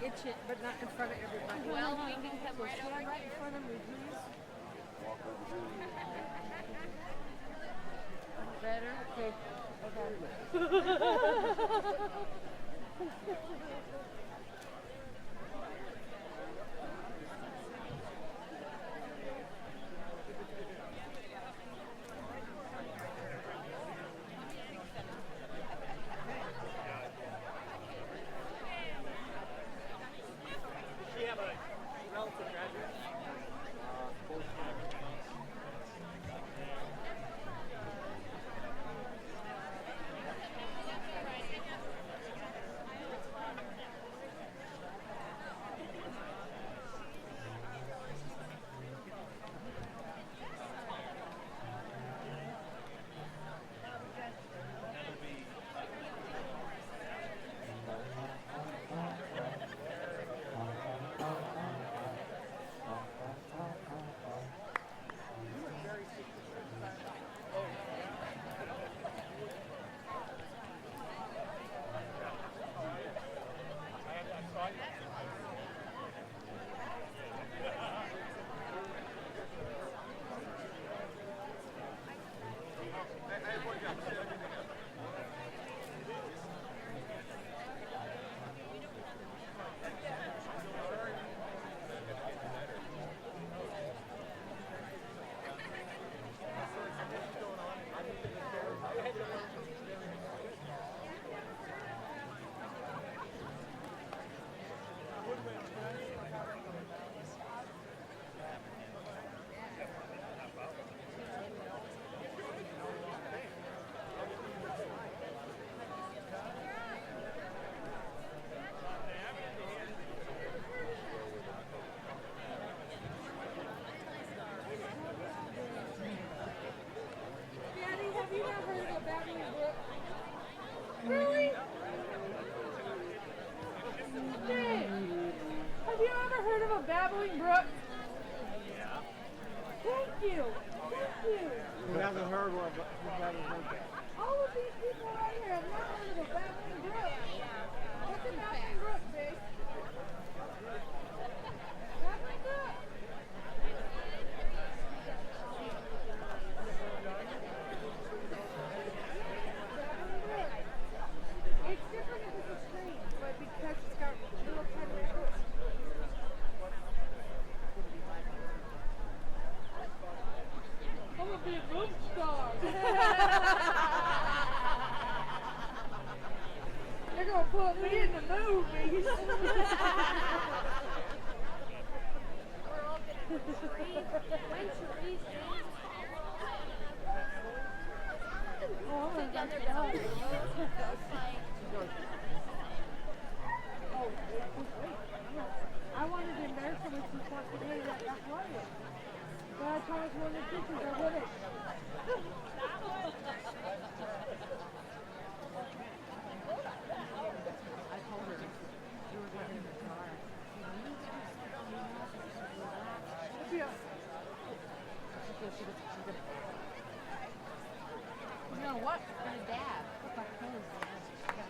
Itch it, but not in front of everybody. Well, we can come right over right in front of me, please. Better? Okay. Really? Dave, have you ever heard of a babbling brook? Yeah. Thank you. Thank you. Who hasn't heard one? Who hasn't heard that? All of these people right here have not heard of a babbling brook. What's a babbling brook, Dave? Babbling brook. It's different if it's a stream, but because it's got little tiny rivers. I'm gonna be a movie star. They're gonna put me in the movies. We're all gonna when Therese together I wanted in there so we could support the day that got quiet. But I promised one of the teachers I wouldn't. I told her we were going in the car. Yeah. You know what? for the dab. Put my clothes down.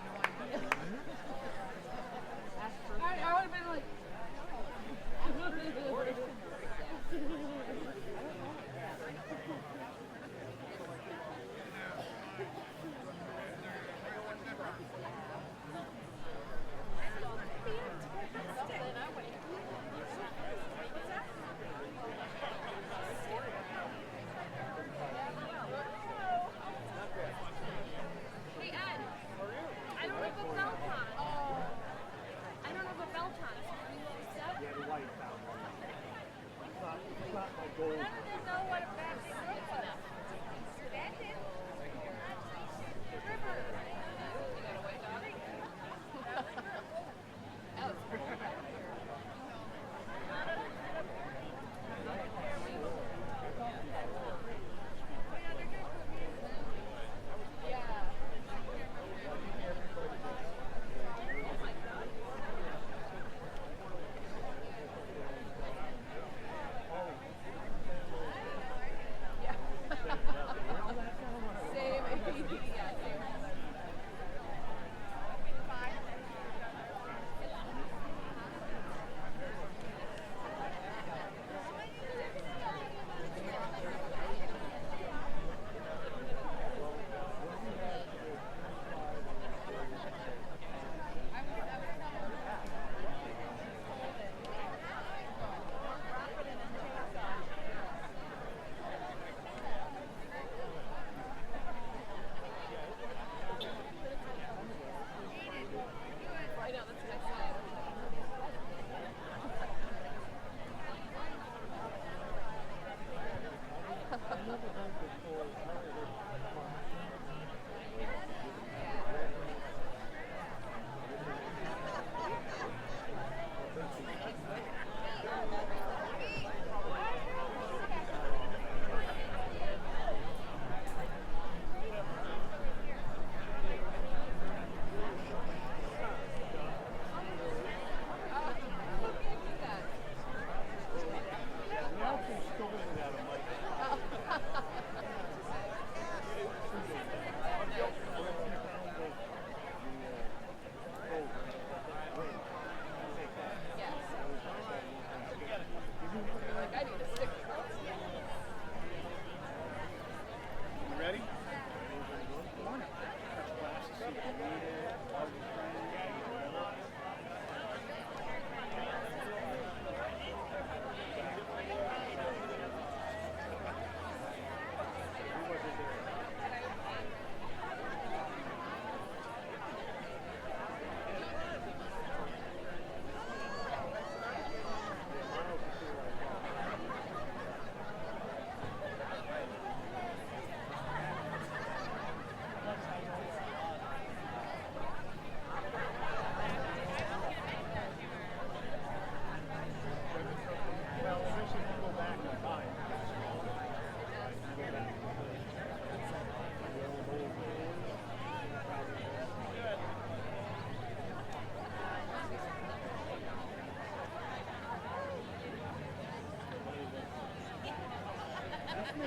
Right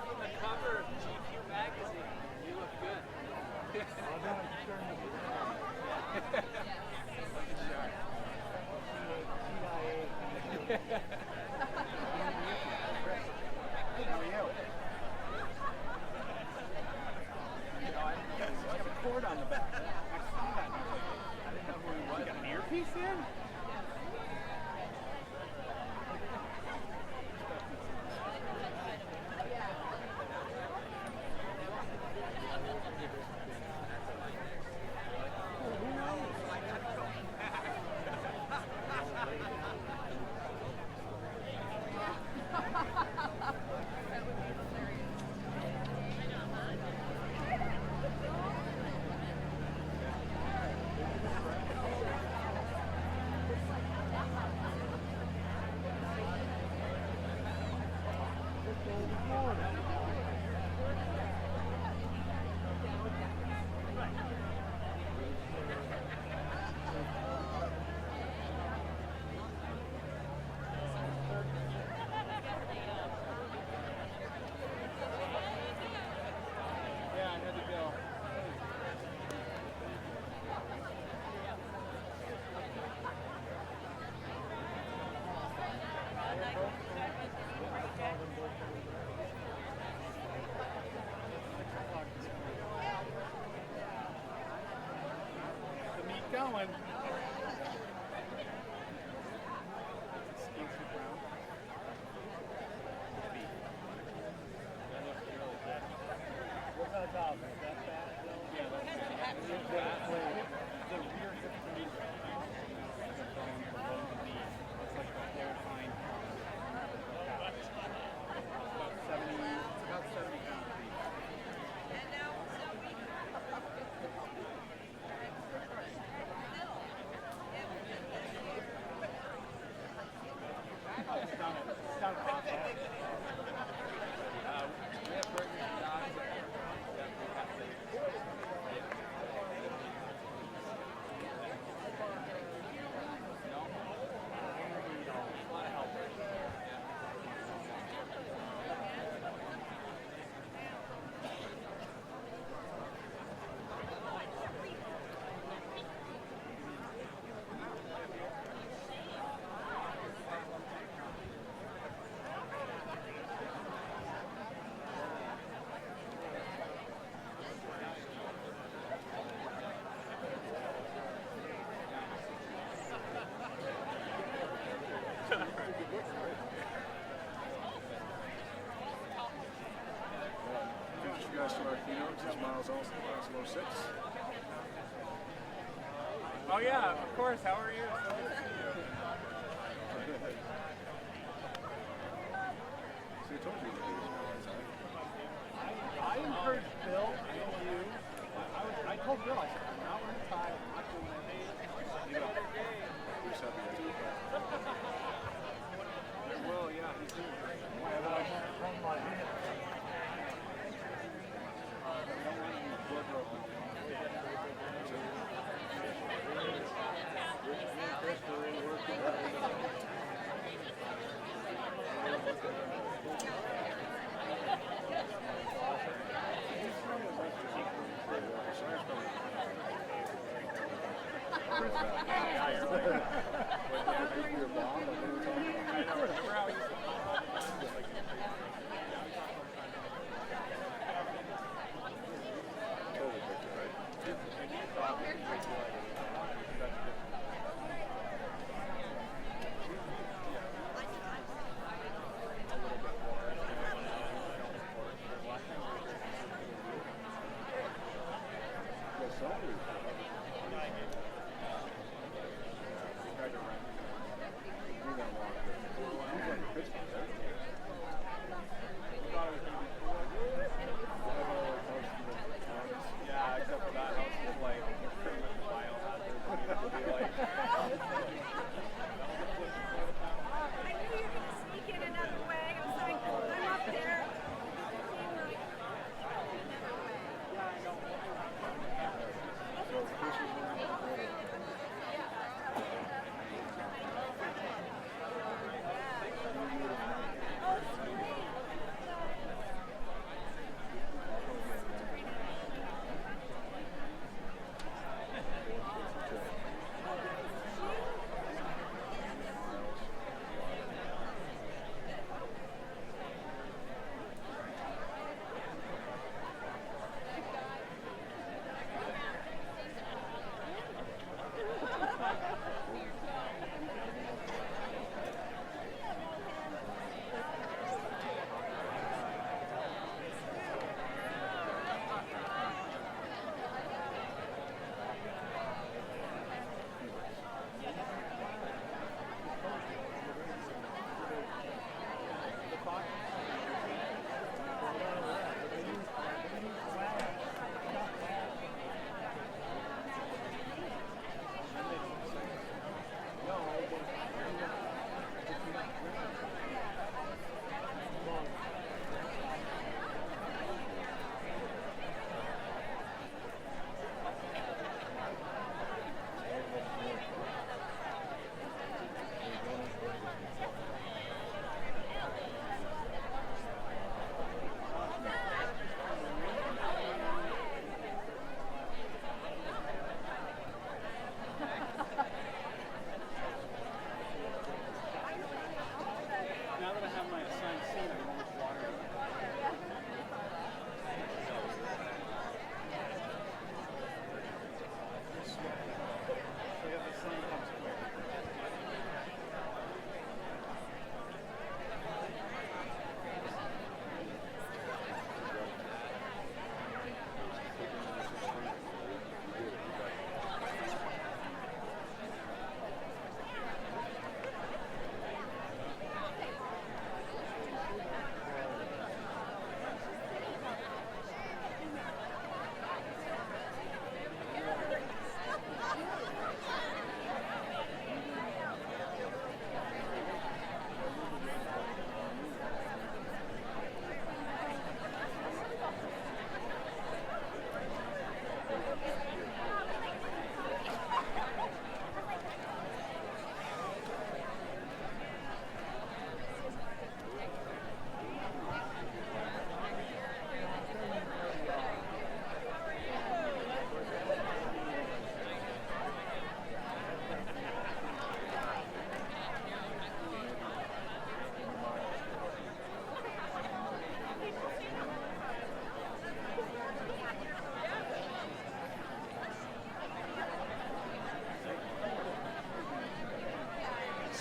from the cover of GQ magazine, you look good. Cord on the back. I see that. I didn't know who he was. You got an earpiece in? Yeah, I had to go. The meat going. Skinky brown. Beef. That looks really good. What kind of dog? Is that fat? Yeah, that's fat. The rear hip meat. It's like the whole hind. About 70 pounds of beef. It's down at Hawthorne. We have burgers and dogs. Yeah, we have to. No? A lot of helpers. Introduce you guys to our keynote. This is Miles Olson, class of 06. Oh yeah, of course. How are you? So good to see you. See, I told you to do this now, I encouraged Bill and you. I told Bill, I said, I'm not wearing a tie. I'm not doing anything. We're just happy to do it. Well, yeah, he's doing great. Pittsburgh.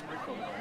Springfield.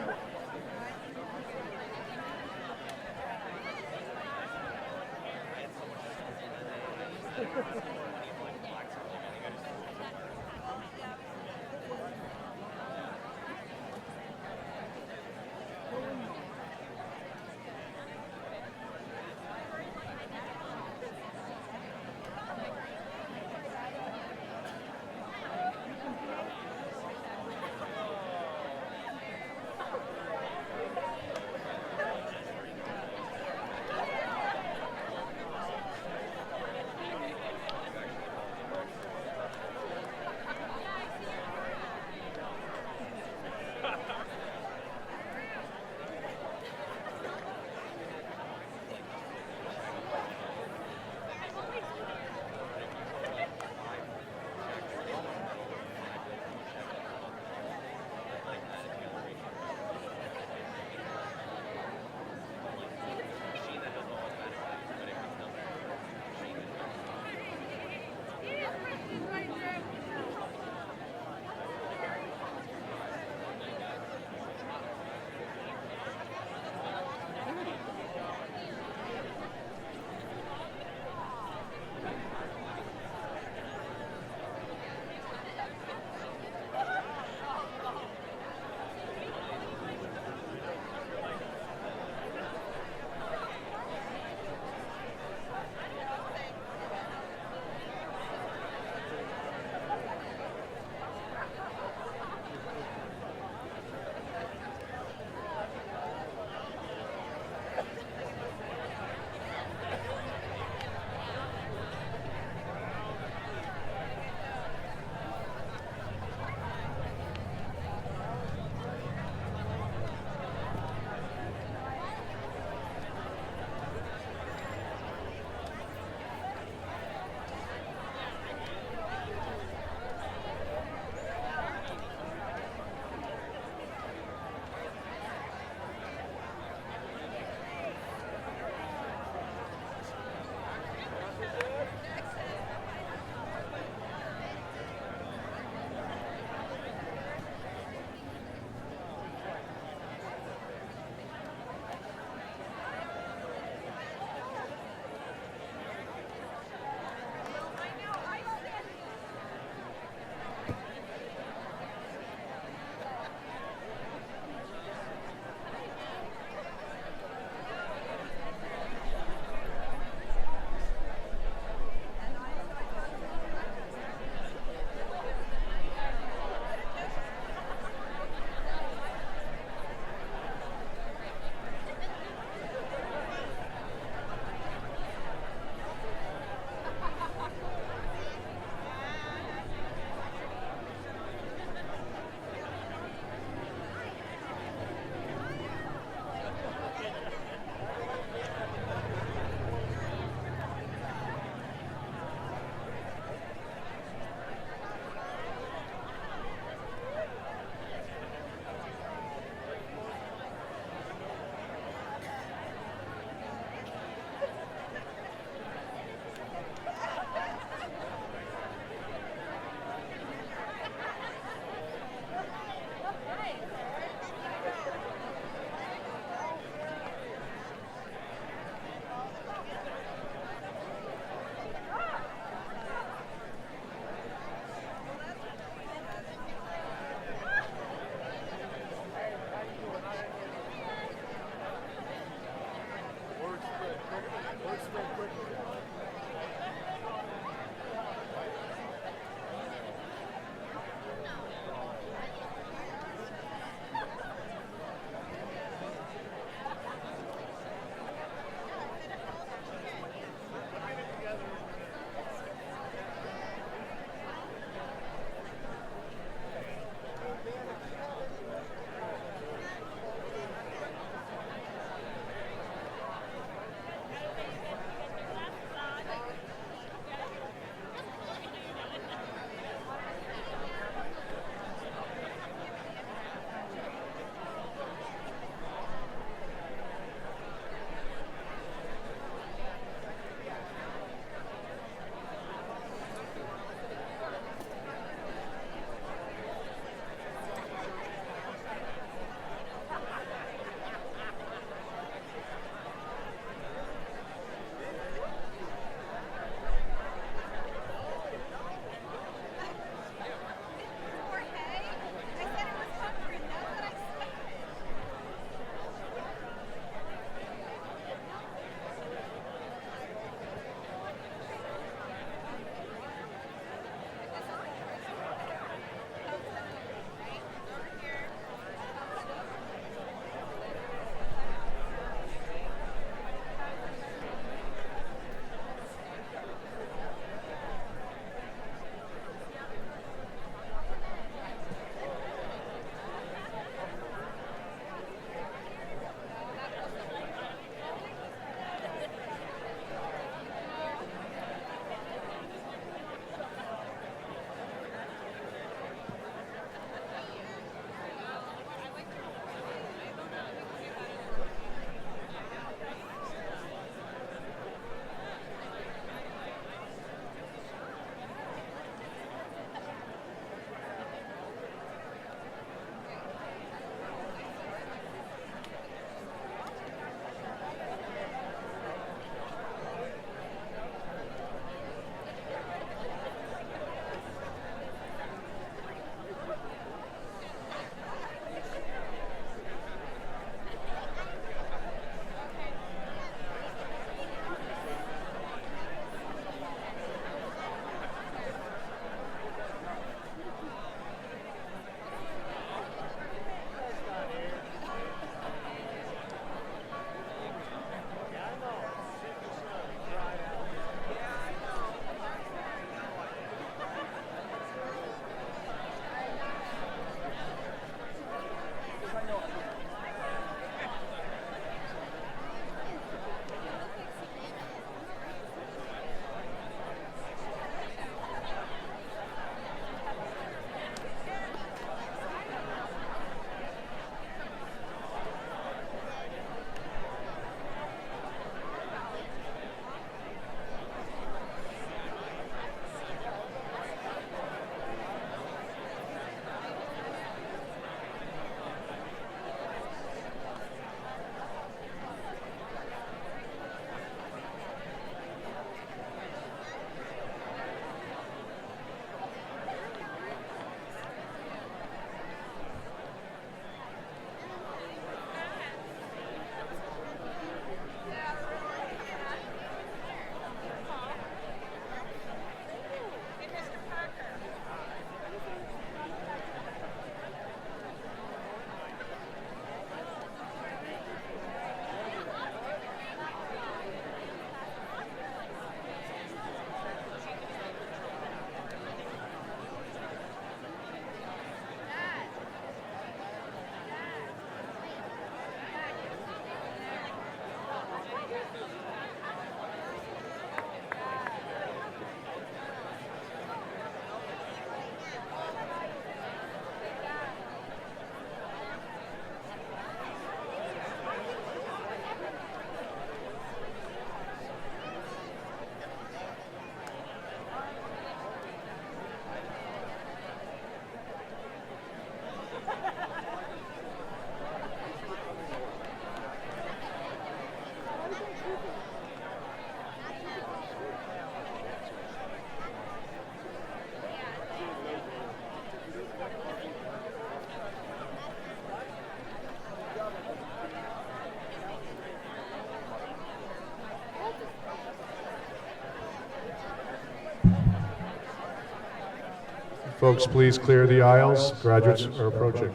Folks, please clear the aisles. Graduates are approaching.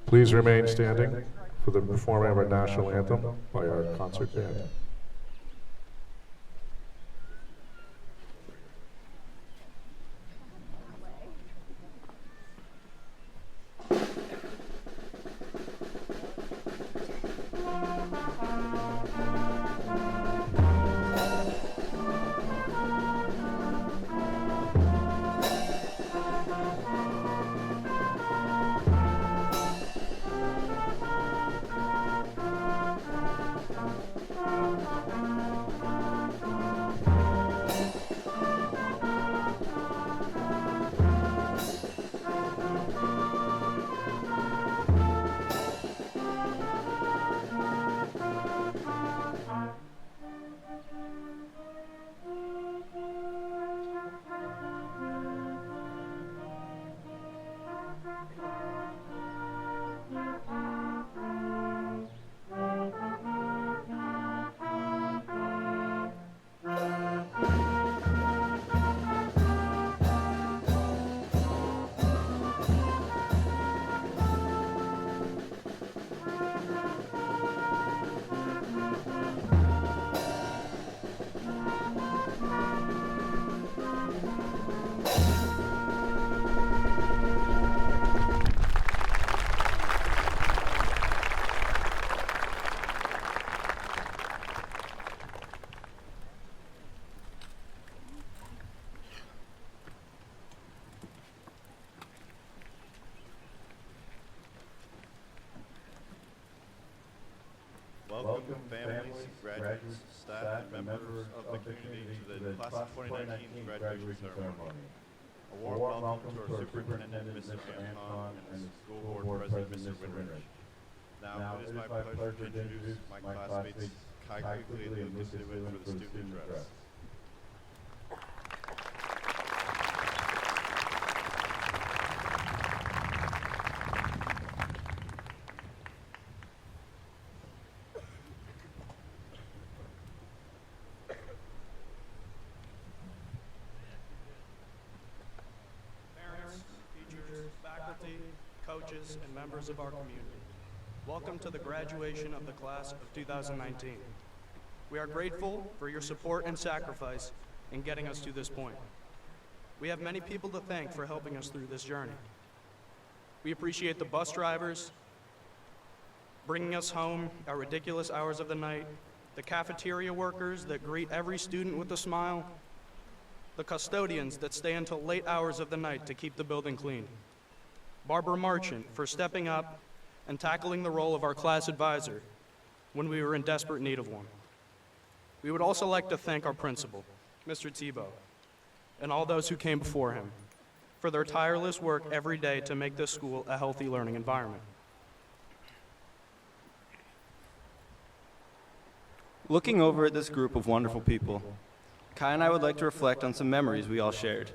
Please remain standing for the performing of our national anthem by our concert band. welcome families, graduates, staff, and members of the community to the Class of 2019 graduation ceremony. A warm welcome to our Superintendent, Mr. Anton, and the School Board President, Mr. Winrich. Now, it is my pleasure to introduce my classmates, Kai Quigley and Lucas Newman, for the student address. Coaches, and members of our community. Welcome to the graduation of the class of 2019. We are grateful for your support and sacrifice in getting us to this point. We have many people to thank for helping us through this journey. We appreciate the bus drivers, bringing us home at ridiculous hours of the night, the cafeteria workers that greet every student with a smile, the custodians that stay until late hours of the night to keep the building clean, Barbara Marchant for stepping up and tackling the role of our class advisor when we were in desperate need of one. We would also like to thank our principal, Mr. Tebow, and all those who came before him for their tireless work every day to make this school a healthy learning environment. Looking over at this group of wonderful people, Kai and I would like to reflect on some memories we all shared.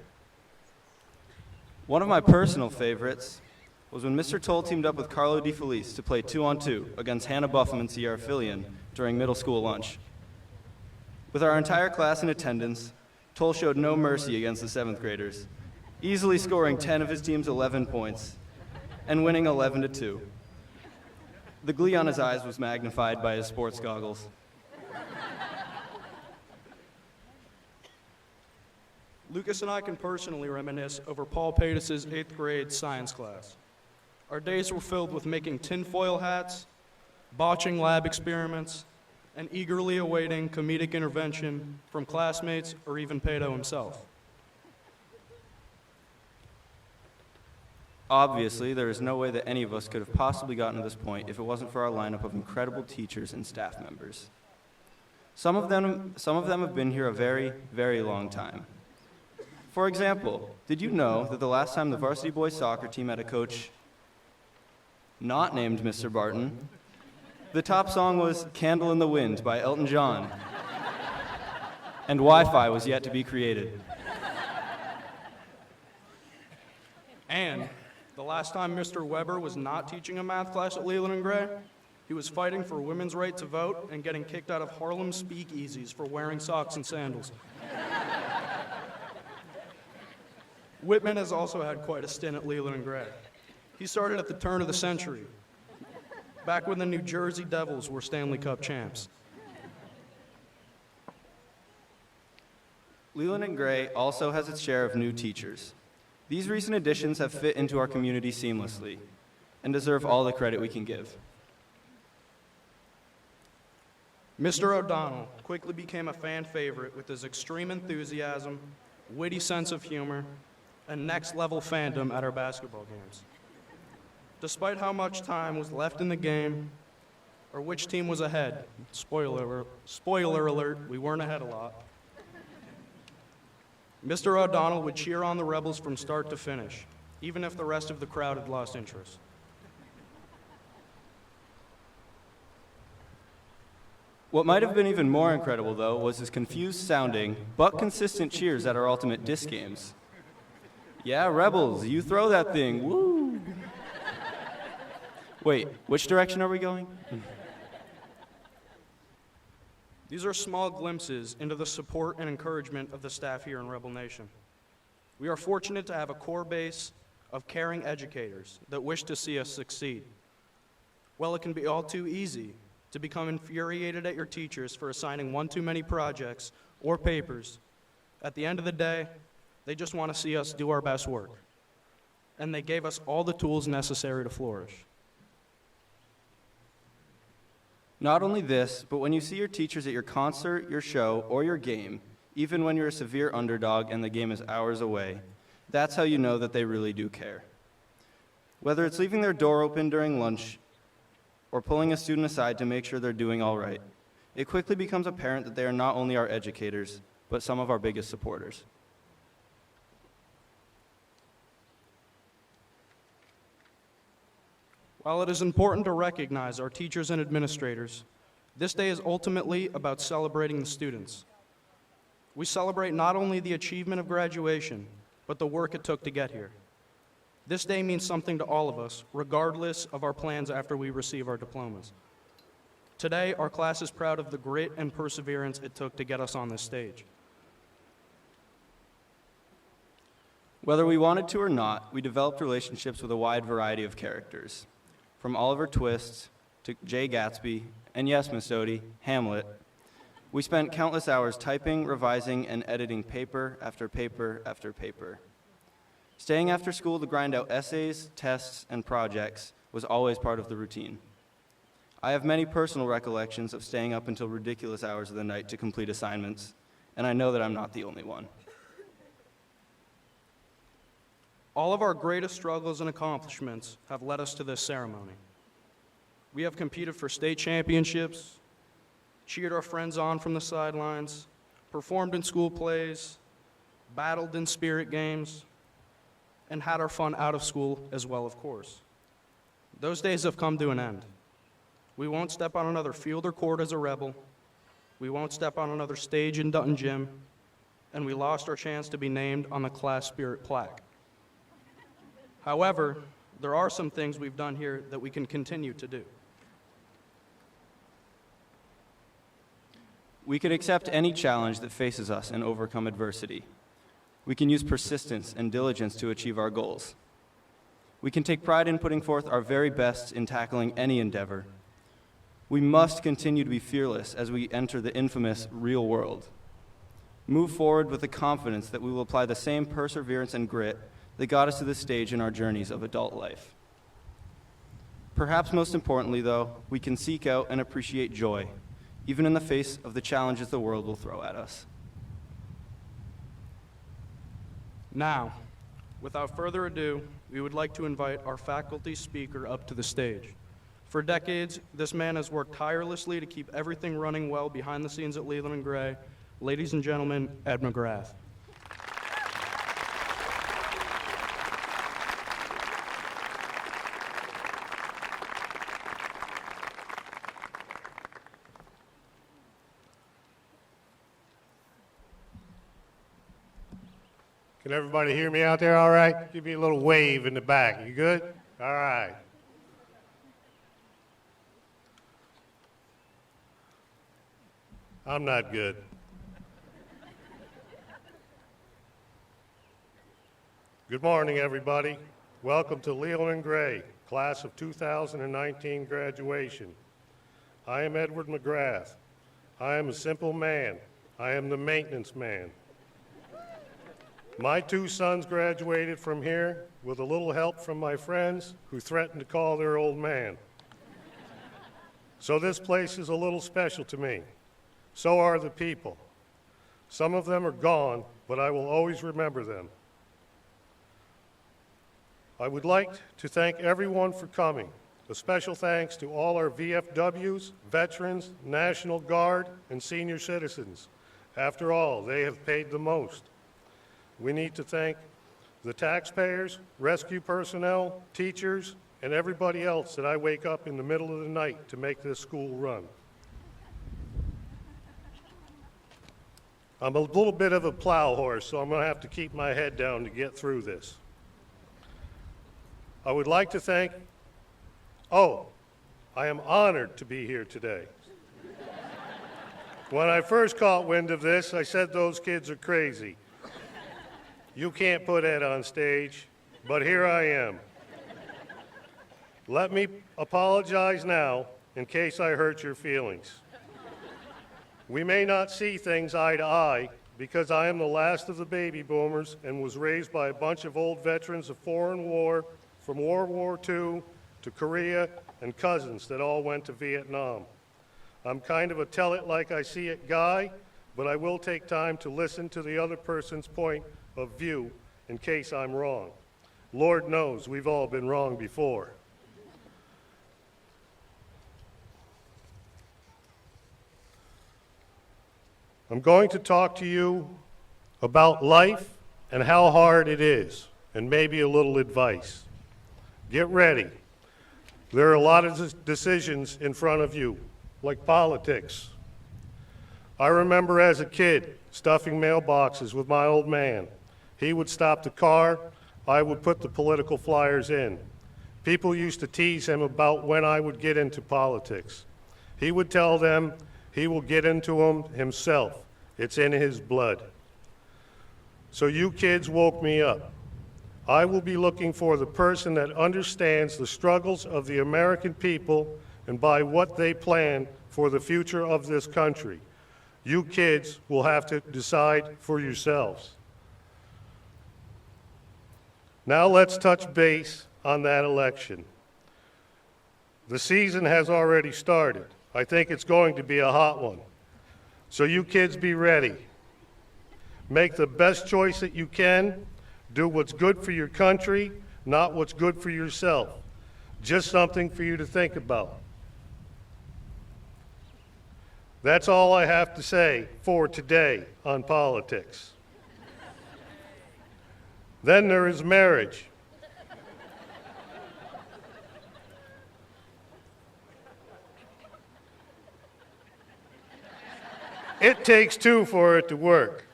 One of my personal favorites was when Mr. Toll teamed up with Carlo DeFelice to play 2-on-2 against Hannah Buffum and Sierra Fillion during middle school lunch. With our entire class in attendance, Toll showed no mercy against the 7th graders, easily scoring 10 of his team's 11 points and winning 11-2. The glee on his eyes was magnified by his sports goggles. Lucas and I can personally reminisce over Paul Patus' 8th grade science class. Our days were filled with making tinfoil hats, botching lab experiments, and eagerly awaiting comedic intervention from classmates or even Pato himself. Obviously, there is no way that any of us could have possibly gotten to this point if it wasn't for our lineup of incredible teachers and staff members. Some of them have been here a very, very long time. For example, did you know that the last time the varsity boys soccer team had a coach not named Mr. Barton, the top song was Candle in the Wind by Elton John, and Wi-Fi was yet to be created. And the last time Mr. Weber was not teaching a math class at Leland and Gray, he was fighting for women's right to vote and getting kicked out of Harlem speakeasies for wearing socks and sandals. Whitman has also had quite a stint at Leland and Gray. He started at the turn of the century, back when the New Jersey Devils were Stanley Cup champs. Leland and Gray also has its share of new teachers. These recent additions have fit into our community seamlessly and deserve all the credit we can give. Mr. O'Donnell quickly became a fan favorite with his extreme enthusiasm, witty sense of humor, and next-level fandom at our basketball games. Despite how much time was left in the game, or which team was ahead, spoiler alert, we weren't ahead a lot, Mr. O'Donnell would cheer on the Rebels from start to finish, even if the rest of the crowd had lost interest. What might have been even more incredible, though, was his confused-sounding, but consistent cheers at our ultimate disc games. Yeah, Rebels, you throw that thing, woo! Wait, which direction are we going? These are small glimpses into the support and encouragement of the staff here in Rebel Nation. We are fortunate to have a core base of caring educators that wish to see us succeed. While it can be all too easy to become infuriated at your teachers for assigning one too many projects or papers, at the end of the day, they just want to see us do our best work. And they gave us all the tools necessary to flourish. Not only this, but when you see your teachers at your concert, your show, or your game, even when you're a severe underdog and the game is hours away, that's how you know that they really do care. Whether it's leaving their door open during lunch or pulling a student aside to make sure they're doing all right, it quickly becomes apparent that they are not only our educators, but some of our biggest supporters. While it is important to recognize our teachers and administrators, this day is ultimately about celebrating the students. We celebrate not only the achievement of graduation, but the work it took to get here. This day means something to all of us, regardless of our plans after we receive our diplomas. Today, our class is proud of the grit and perseverance it took to get us on this stage. Whether we wanted to or not, we developed relationships with a wide variety of characters. From Oliver Twist to Jay Gatsby, and yes, Miss Odie, Hamlet, we spent countless hours typing, revising, and editing paper after paper after paper. Staying after school to grind out essays, tests, and projects was always part of the routine. I have many personal recollections of staying up until ridiculous hours of the night to complete assignments, and I know that I'm not the only one. All of our greatest struggles and accomplishments have led us to this ceremony. We have competed for state championships, cheered our friends on from the sidelines, performed in school plays, battled in spirit games, and had our fun out of school as well, of course. Those days have come to an end. We won't step on another field or court as a rebel. We won't step on another stage in Dutton Gym, and we lost our chance to be named on the class spirit plaque. However, there are some things we've done here that we can continue to do. We can accept any challenge that faces us and overcome adversity. We can use persistence and diligence to achieve our goals. We can take pride in putting forth our very best in tackling any endeavor. We must continue to be fearless as we enter the infamous real world. Move forward with the confidence that we will apply the same perseverance and grit that got us to this stage in our journeys of adult life. Perhaps most importantly, though, we can seek out and appreciate joy, even in the face of the challenges the world will throw at us. Now, without further ado, we would like to invite our faculty speaker up to the stage. For decades, this man has worked tirelessly to keep everything running well behind the scenes at Leland and Gray. Ladies and gentlemen, Ed McGrath. Can everybody hear me out there all right? Give me a little wave in the back. You good? All right. I'm not good. Good morning, everybody. Welcome to Leland and Gray, class of 2019 graduation. I am Edward McGrath. I am a simple man. I am the maintenance man. My two sons graduated from here with a little help from my friends who threatened to call their old man. So this place is a little special to me. So are the people. Some of them are gone, but I will always remember them. I would like to thank everyone for coming. A special thanks to all our VFWs, veterans, National Guard, and senior citizens. After all, they have paid the most. We need to thank the taxpayers, rescue personnel, teachers, and everybody else that I wake up in the middle of the night to make this school run. I'm a little bit of a plow horse, so I'm going to have to keep my head down to get through this. I would like to thank, I am honored to be here today. When I first caught wind of this, I said those kids are crazy. You can't put Ed on stage, but here I am. Let me apologize now in case I hurt your feelings. We may not see things eye to eye because I am the last of the baby boomers and was raised by a bunch of old veterans of foreign war, from World War II to Korea, and cousins that all went to Vietnam. I'm kind of a tell-it-like-I-see-it guy, but I will take time to listen to the other person's point of view in case I'm wrong. Lord knows we've all been wrong before. I'm going to talk to you about life and how hard it is, and maybe a little advice. Get ready. There are a lot of decisions in front of you, like politics. I remember as a kid stuffing mailboxes with my old man. He would stop the car, I would put the political flyers in. People used to tease him about when I would get into politics. He would tell them he will get into them himself. It's in his blood. So you kids woke me up. I will be looking for the person that understands the struggles of the American people and by what they plan for the future of this country. You kids will have to decide for yourselves. Now let's touch base on that election. The season has already started. I think it's going to be a hot one. So you kids be ready. Make the best choice that you can. Do what's good for your country, not what's good for yourself. Just something for you to think about. That's all I have to say for today on politics. Then there is marriage. It takes two for it to work.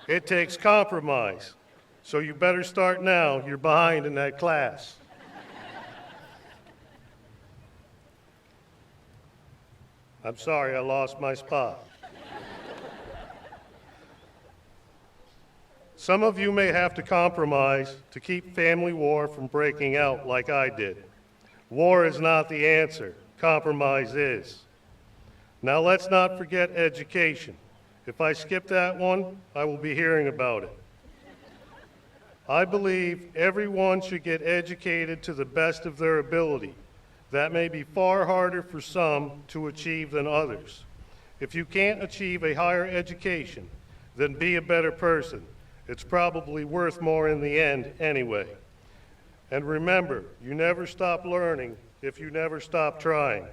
It takes compromise. So you better start now. You're behind in that class. I'm sorry, I lost my spot. Some of you may have to compromise to keep family war from breaking out like I did. War is not the answer. Compromise is. Now let's not forget education. If I skip that one, I will be hearing about it. I believe everyone should get educated to the best of their ability. That may be far harder for some to achieve than others. If you can't achieve a higher education, then be a better person. It's probably worth more in the end anyway. And remember, you never stop learning if you never stop trying.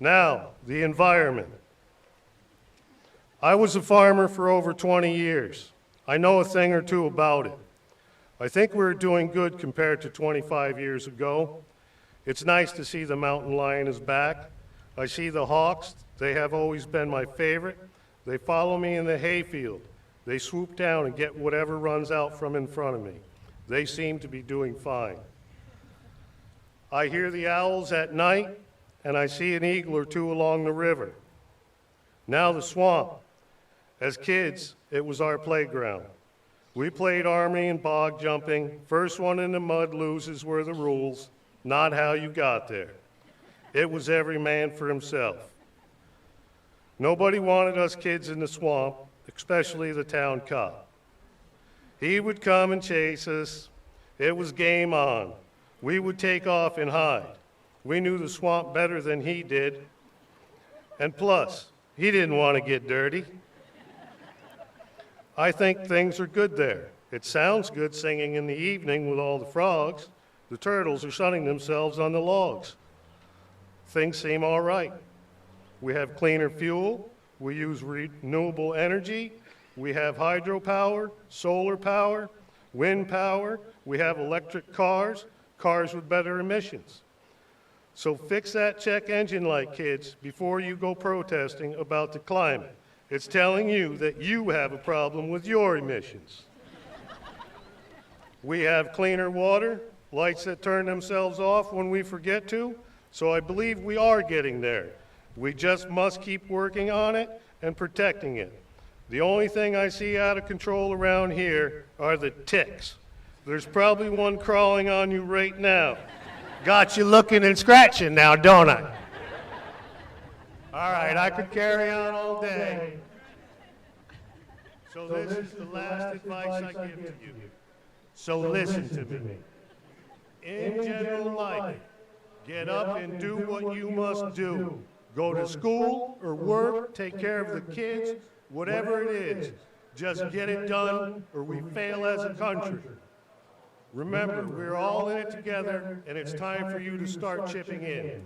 Now, the environment. I was a farmer for over 20 years. I know a thing or two about it. I think we're doing good compared to 25 years ago. It's nice to see the mountain lion is back. I see the hawks. They have always been my favorite. They follow me in the hayfield. They swoop down and get whatever runs out from in front of me. They seem to be doing fine. I hear the owls at night, and I see an eagle or two along the river. Now the swamp. As kids, it was our playground. We played army and bog jumping. First one in the mud loses were the rules, not how you got there. It was every man for himself. Nobody wanted us kids in the swamp, especially the town cop. He would come and chase us. It was game on. We would take off and hide. We knew the swamp better than he did. And plus, he didn't want to get dirty. I think things are good there. It sounds good singing in the evening with all the frogs. The turtles are sunning themselves on the logs. Things seem all right. We have cleaner fuel. We use renewable energy. We have hydropower, solar power, wind power. We have electric cars, cars with better emissions. So fix that check engine light, kids, before you go protesting about the climate. It's telling you that you have a problem with your emissions. We have cleaner water, lights that turn themselves off when we forget to, so I believe we are getting there. We just must keep working on it and protecting it. The only thing I see out of control around here are the ticks. There's probably one crawling on you right now. Got you looking and scratching now, don't I? All right, I could carry on all day. So this is the last advice I give to you. So listen to me. In general life, get up and do what you must do. Go to school or work, take care of the kids, whatever it is. Just get it done or we fail as a country. Remember, we're all in it together and it's time for you to start chipping in.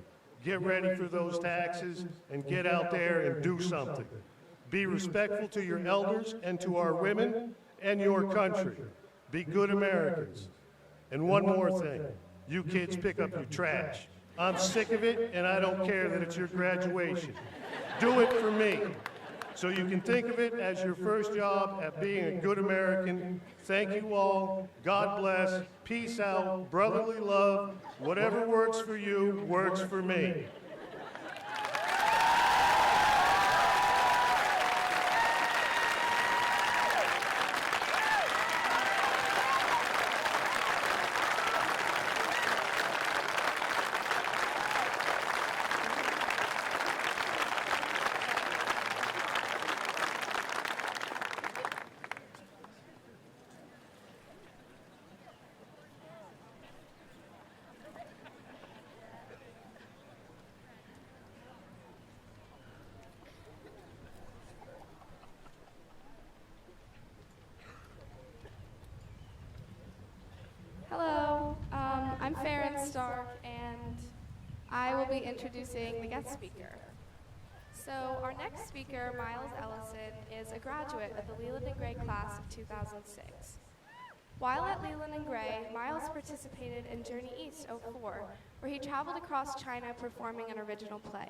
get ready for those taxes, and get out there and do something. Be respectful to your elders and to our women and your country. Be good Americans. And one more thing, you kids pick up your trash. I'm sick of it, and I don't care that it's your graduation. Do it for me. So you can think of it as your first job at being a good American. Thank you all. God bless. Peace out. Brotherly love. Whatever works for you works for me. Hello, I'm Farron Stark, and I will be introducing the guest speaker. So our next speaker, Miles Ellison, is a graduate of the Leland and Gray class of 2006. While at Leland and Gray, Miles participated in Journey East '04, where he traveled across China performing an original play.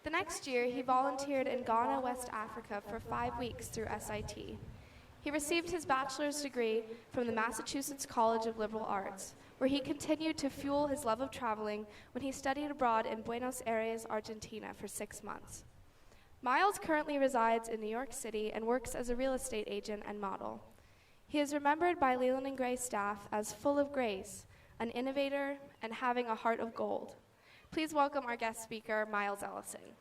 The next year, he volunteered in Ghana, West Africa for 5 weeks through SIT. He received his bachelor's degree from the Massachusetts College of Liberal Arts, where he continued to fuel his love of traveling when he studied abroad in Buenos Aires, Argentina for 6 months. Miles currently resides in New York City and works as a real estate agent and model. He is remembered by Leland and Gray staff as full of grace, an innovator, and having a heart of gold. Please welcome our guest speaker, Miles Ellison.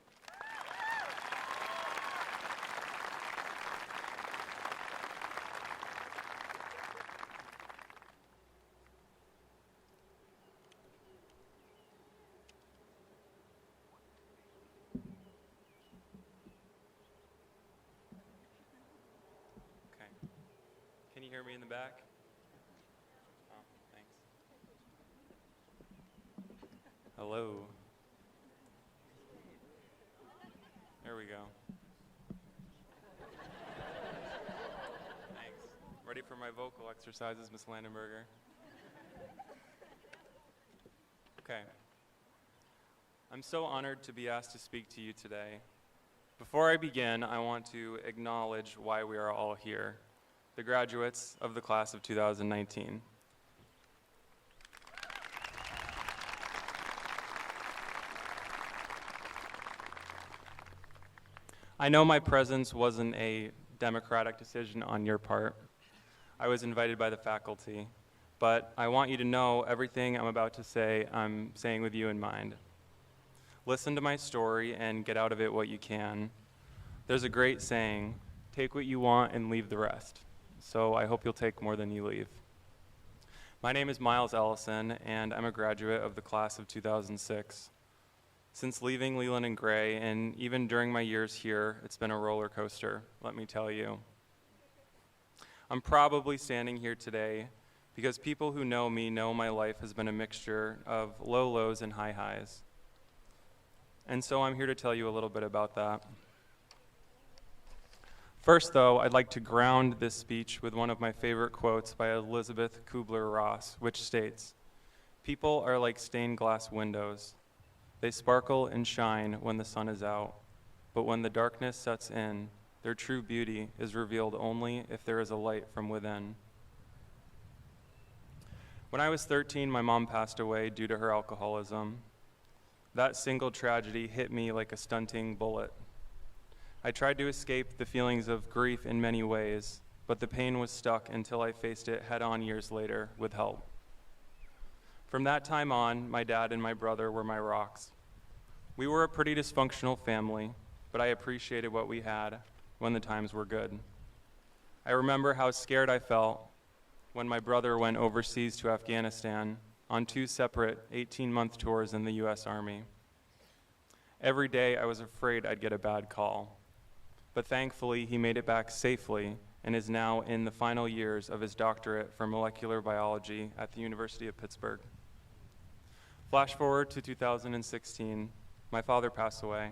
Can you hear me in the back? Oh, thanks. Hello. There we go. Thanks. Ready for my vocal exercises, Miss Landenberger? Okay. I'm so honored to be asked to speak to you today. Before I begin, I want to acknowledge why we are all here. The graduates of the class of 2019. I know my presence wasn't a democratic decision on your part. I was invited by the faculty, but I want you to know everything I'm about to say, I'm saying with you in mind. Listen to my story and get out of it what you can. There's a great saying, take what you want and leave the rest. So I hope you'll take more than you leave. My name is Miles Ellison, and I'm a graduate of the class of 2006. Since leaving Leland and Gray, and even during my years here, it's been a roller coaster, let me tell you. I'm probably standing here today because people who know me know my life has been a mixture of low lows and high highs. And so I'm here to tell you a little bit about that. First, though, I'd like to ground this speech with one of my favorite quotes by Elizabeth Kubler-Ross, which states, "People are like stained glass windows. They sparkle and shine when the sun is out, but when the darkness sets in, their true beauty is revealed only if there is a light from within." When I was 13, my mom passed away due to her alcoholism. That single tragedy hit me like a stunting bullet. I tried to escape the feelings of grief in many ways, but the pain was stuck until I faced it head-on years later with help. From that time on, my dad and my brother were my rocks. We were a pretty dysfunctional family, but I appreciated what we had when the times were good. I remember how scared I felt when my brother went overseas to Afghanistan on 2 separate 18-month tours in the U.S. Army. Every day I was afraid I'd get a bad call. But thankfully, he made it back safely and is now in the final years of his doctorate for molecular biology at the University of Pittsburgh. Flash forward to 2016, my father passed away.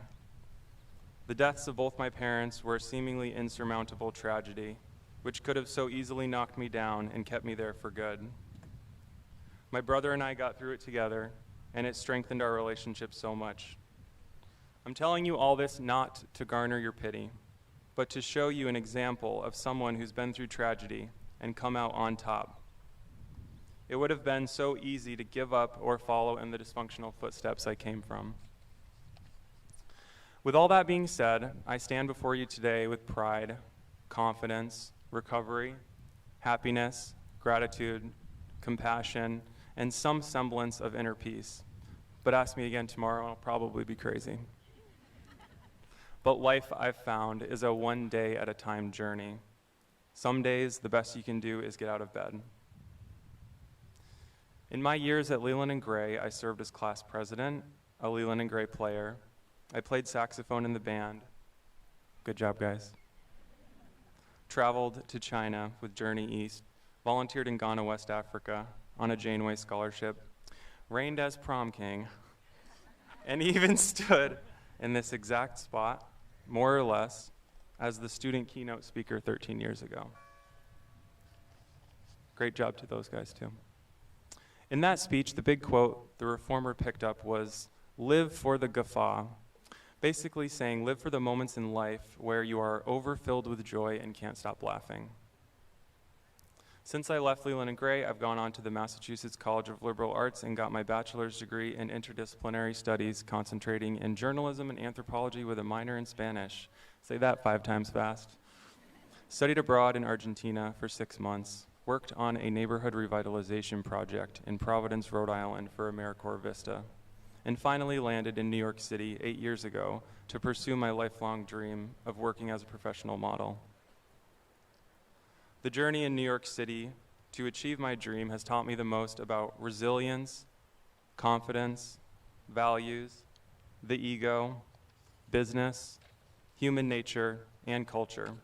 The deaths of both my parents were a seemingly insurmountable tragedy, which could have so easily knocked me down and kept me there for good. My brother and I got through it together, and it strengthened our relationship so much. I'm telling you all this not to garner your pity, but to show you an example of someone who's been through tragedy and come out on top. It would have been so easy to give up or follow in the dysfunctional footsteps I came from. With all that being said, I stand before you today with pride, confidence, recovery, happiness, gratitude, compassion, and some semblance of inner peace. But ask me again tomorrow, and I'll probably be crazy. But life, I've found, is a one-day-at-a-time journey. Some days, the best you can do is get out of bed. In my years at Leland and Gray, I served as class president, a Leland and Gray player. I played saxophone in the band. Good job, guys. Traveled to China with Journey East, volunteered in Ghana, West Africa, on a Janeway scholarship, reigned as prom king, and even stood in this exact spot, more or less, as the student keynote speaker 13 years ago. Great job to those guys, too. In that speech, the big quote the reformer picked up was, "Live for the guffaw," basically saying, live for the moments in life where you are overfilled with joy and can't stop laughing. Since I left Leland and Gray, I've gone on to the Massachusetts College of Liberal Arts and got my bachelor's degree in interdisciplinary studies, concentrating in journalism and anthropology with a minor in Spanish. Say that 5 times fast. Studied abroad in Argentina for 6 months. Worked on a neighborhood revitalization project in Providence, Rhode Island for AmeriCorps Vista. And finally landed in New York City 8 years ago to pursue my lifelong dream of working as a professional model. The journey in New York City to achieve my dream has taught me the most about resilience, confidence, values, the ego, business, human nature, and culture.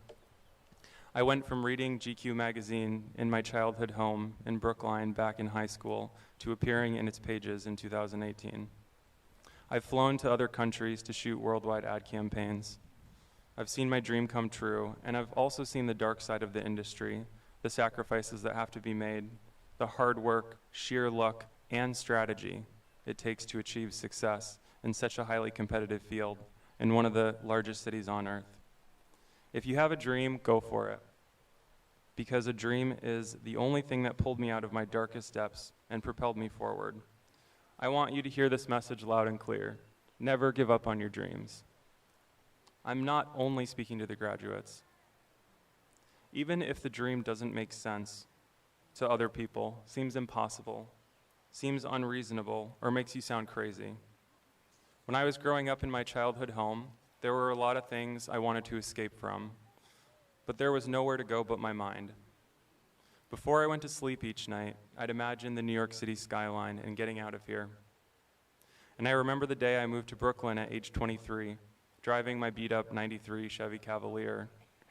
I went from reading GQ magazine in my childhood home in Brookline back in high school to appearing in its pages in 2018. I've flown to other countries to shoot worldwide ad campaigns. I've seen my dream come true, and I've also seen the dark side of the industry, the sacrifices that have to be made, the hard work, sheer luck, and strategy it takes to achieve success in such a highly competitive field in one of the largest cities on earth. If you have a dream, go for it. Because a dream is the only thing that pulled me out of my darkest depths and propelled me forward. I want you to hear this message loud and clear. Never give up on your dreams. I'm not only speaking to the graduates. Even if the dream doesn't make sense to other people, seems impossible, seems unreasonable, or makes you sound crazy. When I was growing up in my childhood home, there were a lot of things I wanted to escape from, but there was nowhere to go but my mind. Before I went to sleep each night, I'd imagine the New York City skyline and getting out of here. And I remember the day I moved to Brooklyn at age 23, driving my beat-up 93 Chevy Cavalier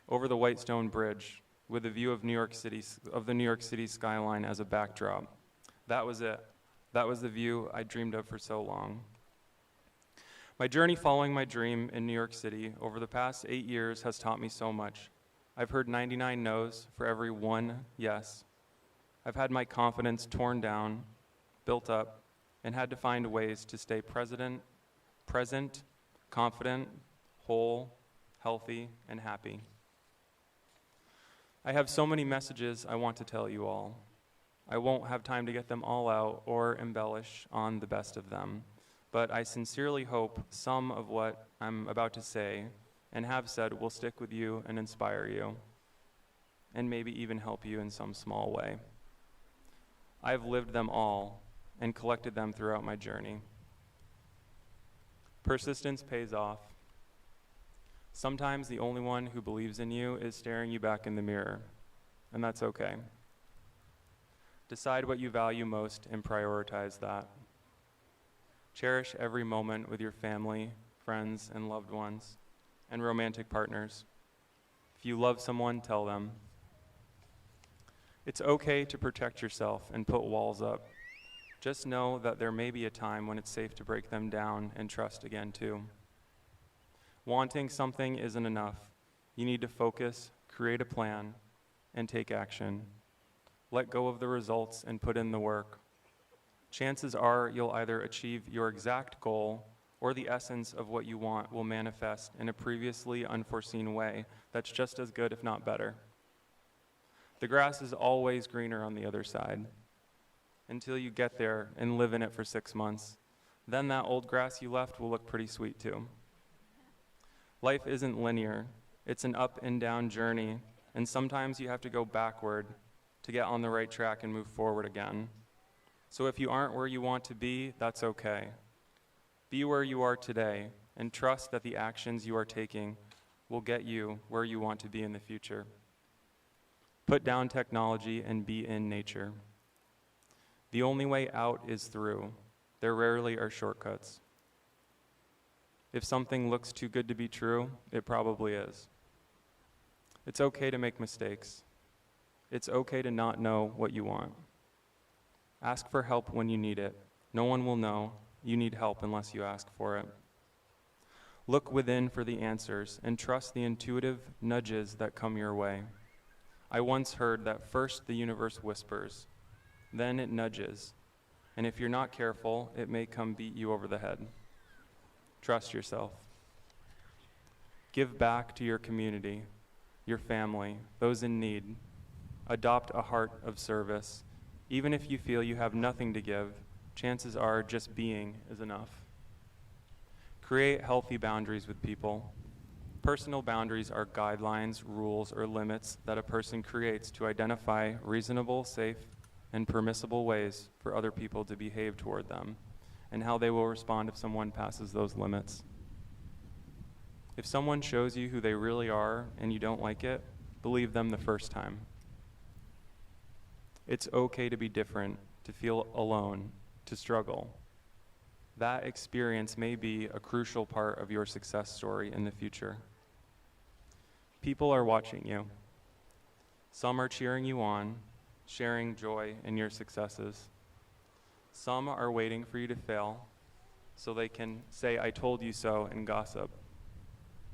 over the Whitestone Bridge with a view of the New York City skyline as a backdrop. That was it. That was the view I dreamed of for so long. My journey following my dream in New York City over the past 8 years has taught me so much. I've heard 99 no's for every one yes. I've had my confidence torn down, built up, and had to find ways to stay present, confident, whole, healthy, and happy. I have so many messages I want to tell you all. I won't have time to get them all out or embellish on the best of them, but I sincerely hope some of what I'm about to say and have said will stick with you and inspire you, and maybe even help you in some small way. I've lived them all and collected them throughout my journey. Persistence pays off. Sometimes the only one who believes in you is staring you back in the mirror, and that's okay. Decide what you value most and prioritize that. Cherish every moment with your family, friends, and loved ones, and romantic partners. If you love someone, tell them. It's okay to protect yourself and put walls up. Just know that there may be a time when it's safe to break them down and trust again too. Wanting something isn't enough. You need to focus, create a plan, and take action. Let go of the results and put in the work. Chances are you'll either achieve your exact goal or the essence of what you want will manifest in a previously unforeseen way that's just as good, if not better. The grass is always greener on the other side until you get there and live in it for 6 months. Then that old grass you left will look pretty sweet too. Life isn't linear. It's an up and down journey, and sometimes you have to go backward to get on the right track and move forward again. So if you aren't where you want to be, that's okay. Be where you are today and trust that the actions you are taking will get you where you want to be in the future. Put down technology and be in nature. The only way out is through. There rarely are shortcuts. If something looks too good to be true, it probably is. It's okay to make mistakes. It's okay to not know what you want. Ask for help when you need it. No one will know you need help unless you ask for it. Look within for the answers and trust the intuitive nudges that come your way. I once heard that first the universe whispers, then it nudges, and if you're not careful, it may come beat you over the head. Trust yourself. Give back to your community, your family, those in need. Adopt a heart of service. Even if you feel you have nothing to give, chances are just being is enough. Create healthy boundaries with people. Personal boundaries are guidelines, rules, or limits that a person creates to identify reasonable, safe, and permissible ways for other people to behave toward them, and how they will respond if someone passes those limits. If someone shows you who they really are and you don't like it, believe them the first time. It's okay to be different, to feel alone, to struggle. That experience may be a crucial part of your success story in the future. People are watching you. Some are cheering you on, sharing joy in your successes. Some are waiting for you to fail so they can say, "I told you so," and gossip.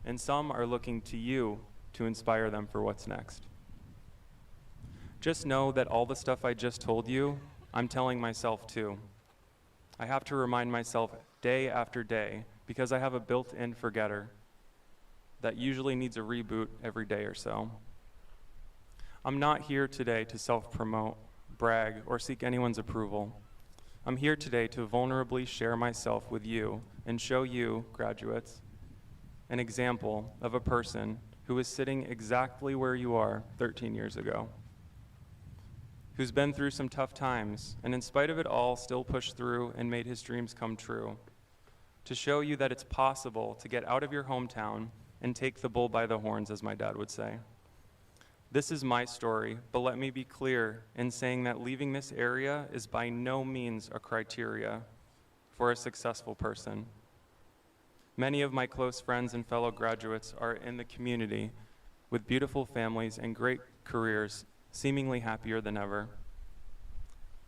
And some are looking to you to inspire them for what's next. Just know that all the stuff I just told you, I'm telling myself too. I have to remind myself day after day because I have a built-in forgetter that usually needs a reboot every day or so. I'm not here today to self-promote, brag, or seek anyone's approval. I'm here today to vulnerably share myself with you and show you, graduates, an example of a person who is sitting exactly where you are 13 years ago, who's been through some tough times, and in spite of it all, still pushed through and made his dreams come true, to show you that it's possible to get out of your hometown and take the bull by the horns, as my dad would say. This is my story, but let me be clear in saying that leaving this area is by no means a criteria for a successful person. Many of my close friends and fellow graduates are in the community with beautiful families and great careers, seemingly happier than ever.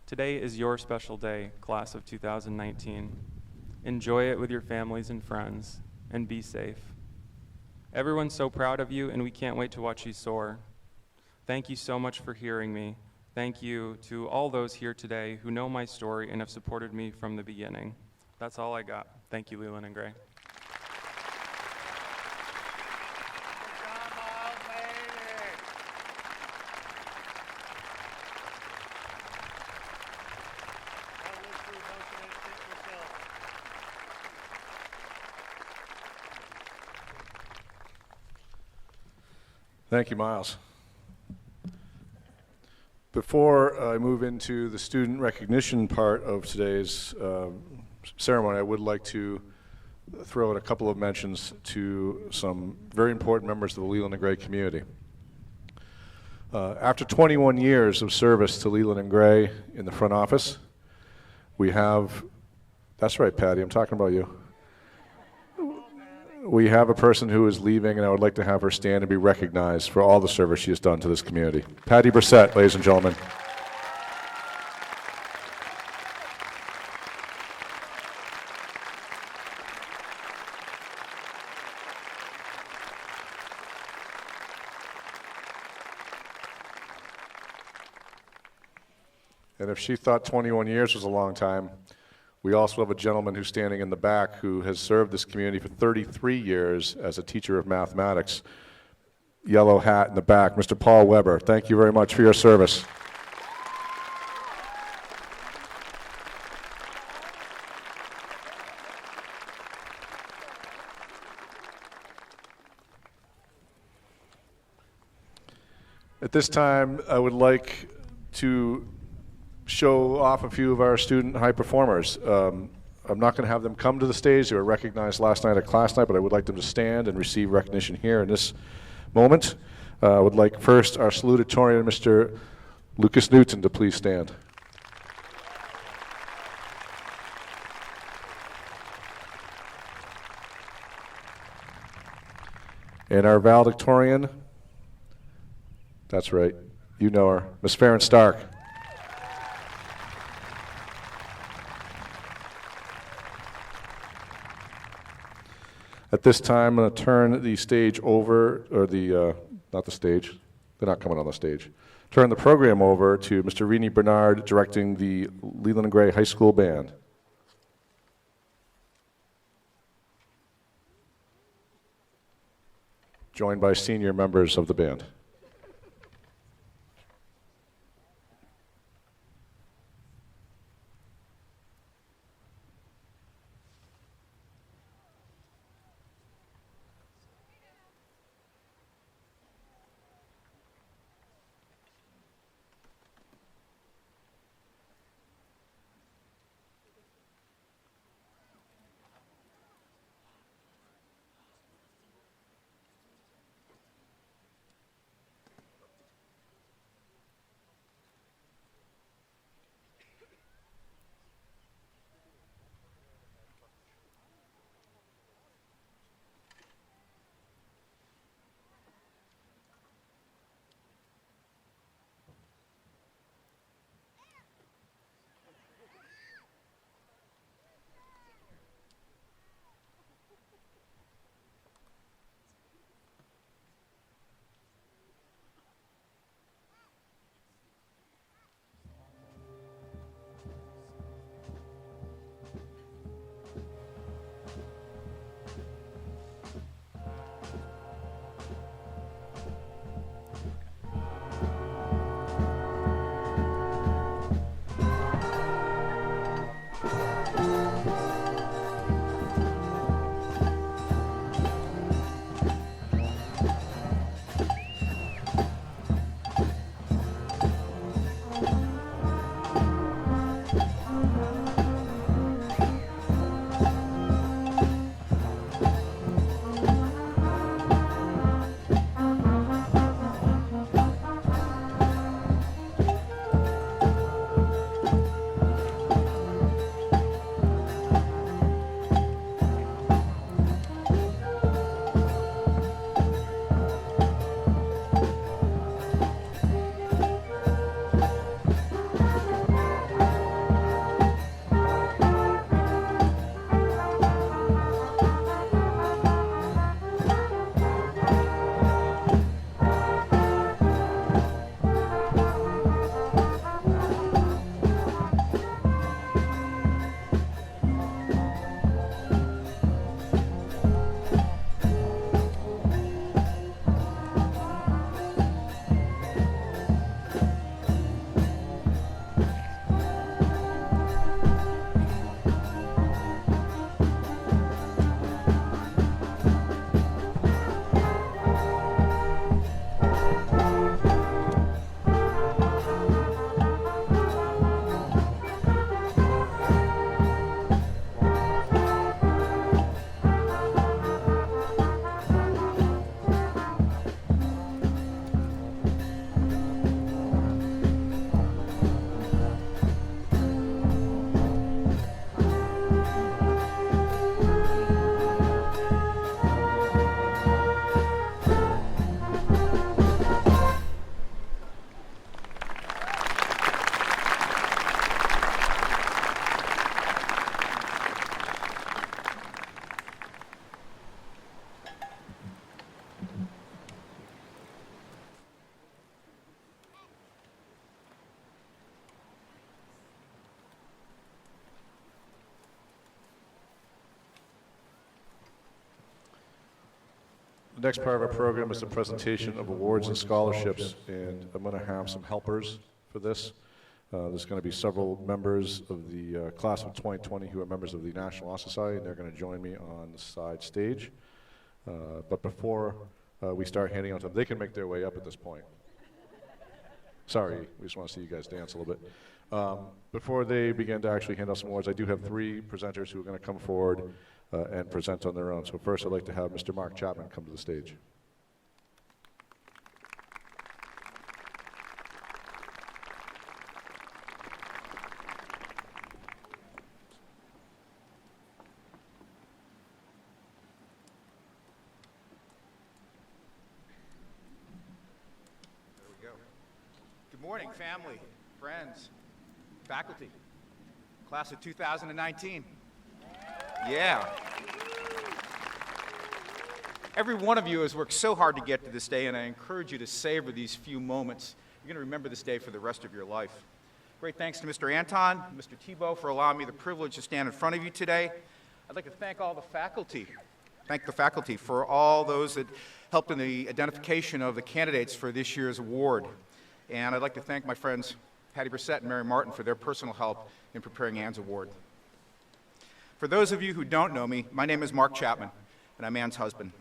Today is your special day, class of 2019. Enjoy it with your families and friends, and be safe. Everyone's so proud of you, and we can't wait to watch you soar. Thank you so much for hearing me. Thank you to all those here today who know my story and have supported me from the beginning. That's all I got. Thank you, Leland and Gray. Thank you, Miles. Before I move into the student recognition part of today's ceremony, I would like to throw out a couple of mentions to some very important members of the Leland and Gray community. After 21 years of service to Leland and Gray in the front office, we have, that's right, Patty, I'm talking about you. We have a person who is leaving, and I would like to have her stand and be recognized for all the service she has done to this community. Patty Brissett, ladies and gentlemen. And if she thought 21 years was a long time, we also have a gentleman who's standing in the back who has served this community for 33 years as a teacher of mathematics. Yellow hat in the back, Mr. Paul Weber. Thank you very much for your service. At this time, I would like to show off a few of our student high performers. I'm not going to have them come to the stage. They were recognized last night at class night, but I would like them to stand and receive recognition here in this moment. I would like first our salutatorian, Mr. Lucas Newton, to please stand. And our valedictorian, that's right, you know her, Miss Farron Stark. At this time, I'm going to turn the stage over, or not the stage, they're not coming on the stage. Turn the program over to Mr. Rini Bernard, directing the Leland and Gray High School Band. Joined by senior members of the band. next part of our program is the presentation of awards and scholarships, and I'm going to have some helpers for this. There's going to be several members of the class of 2020 who are members of the National Honor Society, and they're going to join me on the side stage. But before we start handing out to them, they can make their way up at this point. Sorry, we just want to see you guys dance a little bit. Before they begin to actually hand out some awards, I do have 3 presenters who are going to come forward and present on their own. So first I'd like to have Mr. Mark Chapman come to the stage. Good morning, family, friends, faculty, class of 2019. Yeah. Every one of you has worked so hard to get to this day, and I encourage you to savor these few moments. You're going to remember this day for the rest of your life. Great thanks to Mr. Anton, Mr. Tebow for allowing me the privilege to stand in front of you today. I'd like to thank all the faculty. Thank the faculty for all those that helped in the identification of the candidates for this year's award. And I'd like to thank my friends Patty Brissett and Mary Martin for their personal help in preparing Ann's award. For those of you who don't know me, my name is Mark Chapman, and I'm Ann's husband.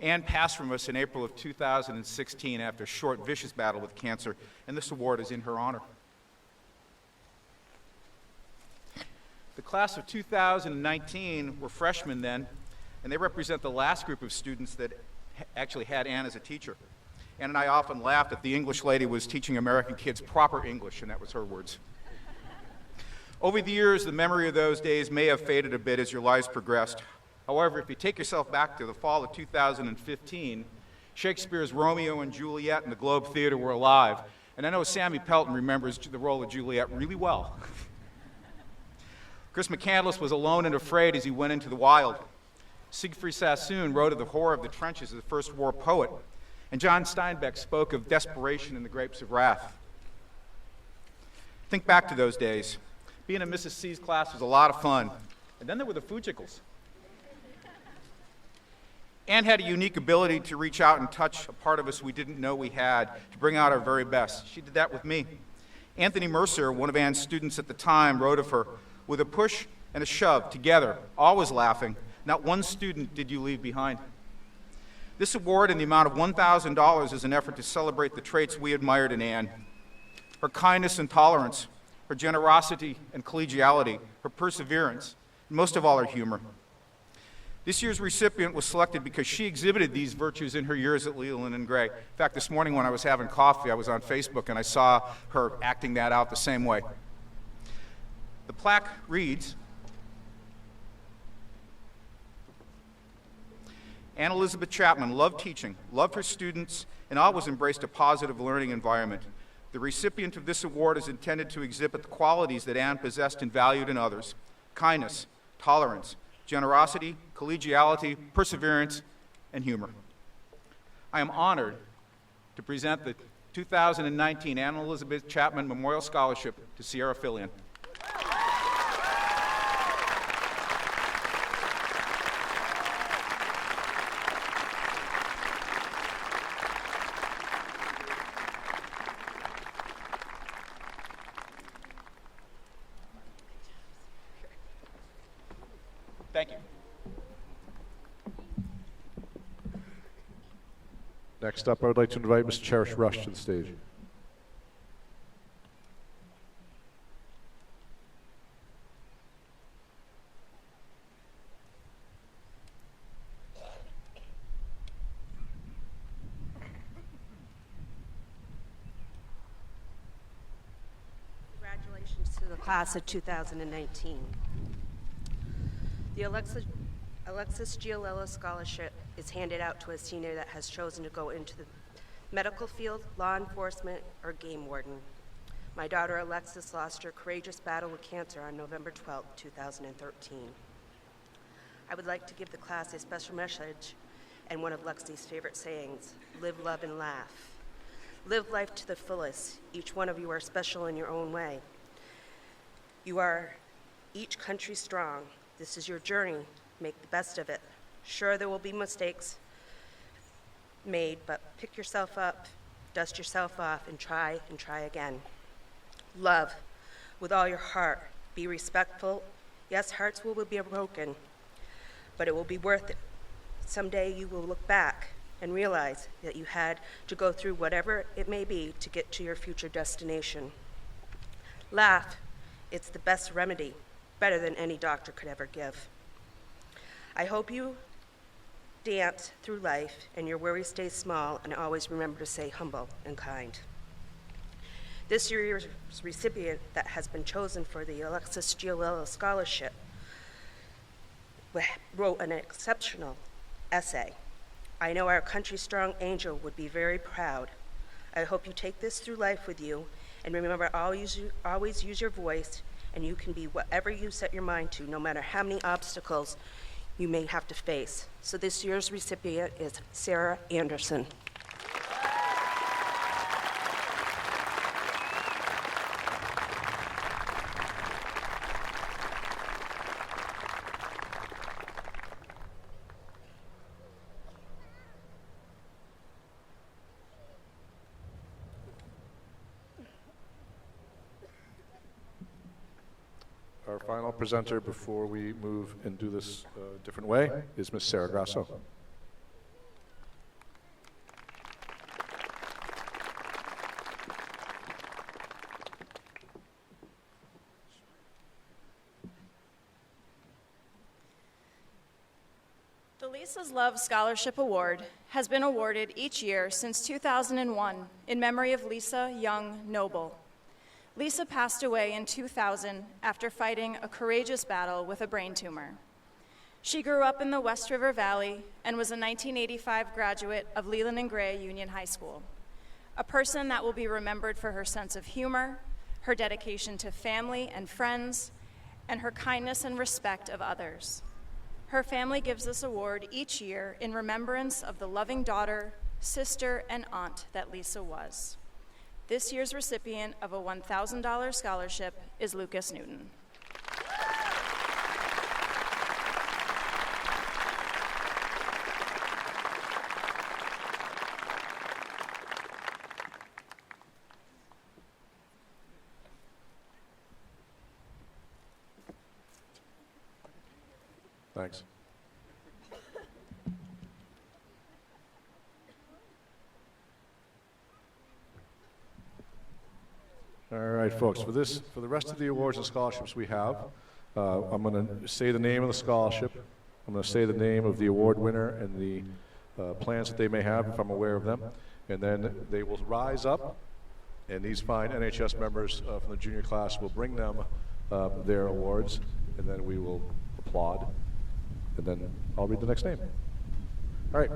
Ann passed from us in April of 2016 after a short, vicious battle with cancer, and this award is in her honor. The class of 2019 were freshmen then, and they represent the last group of students that actually had Ann as a teacher. Ann and I often laughed that the English lady was teaching American kids proper English, and that was her words. Over the years, the memory of those days may have faded a bit as your lives progressed. However, if you take yourself back to the fall of 2015, Shakespeare's Romeo and Juliet and the Globe Theater were alive, and I know Sammy Pelton remembers the role of Juliet really well. Chris McCandless was alone and afraid as he went into the wild. Siegfried Sassoon wrote of the horror of the trenches as the first war poet, and John Steinbeck spoke of desperation in the grapes of wrath. Think back to those days. Being in Mrs. C's class was a lot of fun. And then there were the Fugicals. Ann had a unique ability to reach out and touch a part of us we didn't know we had, to bring out our very best. She did that with me. Anthony Mercer, one of Ann's students at the time, wrote of her, "With a push and a shove, together, always laughing, not one student did you leave behind." This award in the amount of $1,000 is an effort to celebrate the traits we admired in Ann. Her kindness and tolerance, her generosity and collegiality, her perseverance, and most of all, her humor. This year's recipient was selected because she exhibited these virtues in her years at Leland and Gray. In fact, this morning when I was having coffee, I was on Facebook and I saw her acting that out the same way. The plaque reads, Ann Elizabeth Chapman loved teaching, loved her students, and always embraced a positive learning environment. The recipient of this award is intended to exhibit the qualities that Ann possessed and valued in others: kindness, tolerance, generosity, collegiality, perseverance, and humor. I am honored to present the 2019 Ann Elizabeth Chapman Memorial Scholarship to Sierra Fillion. Thank you. Next up, I would like to invite Mr. Cherish Rush to the stage. Congratulations to the class of 2019. The Alexis Giolella Scholarship is handed out to a senior that has chosen to go into the medical field, law enforcement, or game warden. My daughter Alexis lost her courageous battle with cancer on November 12, 2013. I would like to give the class a special message and one of Lexi's favorite sayings: live, love, and laugh. Live life to the fullest. Each one of you are special in your own way. You are each country strong. This is your journey. Make the best of it. Sure, there will be mistakes, made, but pick yourself up, dust yourself off, and try again. Love with all your heart. Be respectful. Yes, hearts will be broken, but it will be worth it. Someday you will look back and realize that you had to go through whatever it may be to get to your future destination. Laugh. It's the best remedy, better than any doctor could ever give. I hope you dance through life and your worries stay small, and always remember to stay humble and kind. This year's recipient that has been chosen for the Alexis Giolello Scholarship wrote an exceptional essay. I know our country's strong angel would be very proud. I hope you take this through life with you, and remember, always use your voice, and you can be whatever you set your mind to, no matter how many obstacles you may have to face. So this year's recipient is Sarah Anderson. Our final presenter before we move and do this a different way is Ms. Sarah Grasso. The Lisa's Love Scholarship Award has been awarded each year since 2001 in memory of Lisa Young Noble. Lisa passed away in 2000 after fighting a courageous battle with a brain tumor. She grew up in the West River Valley and was a 1985 graduate of Leland and Gray Union High School, a person that will be remembered for her sense of humor, her dedication to family and friends, and her kindness and respect of others. Her family gives this award each year in remembrance of the loving daughter, sister, and aunt that Lisa was. This year's recipient of a $1,000 scholarship is Lucas Newton. Thanks. All right, folks, for the rest of the awards and scholarships we have, I'm going to say the name of the scholarship. I'm going to say the name of the award winner and the plans that they may have, if I'm aware of them. And then they will rise up, and these fine NHS members from the junior class will bring them their awards, and then we will applaud. And then I'll read the next name. All right.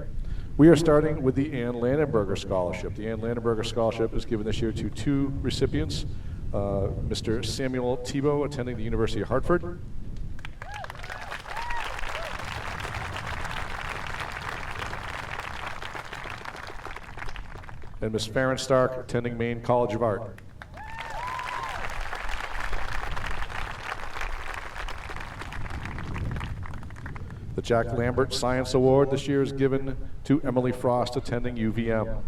We are starting with the Ann Landenberger Scholarship. The Ann Landenberger Scholarship is given this year to two recipients, Mr. Samuel Tebow, attending the University of Hartford. And Ms. Farron Stark, attending Maine College of Art. The Jack Lambert Science Award this year is given to Emily Frost, attending UVM.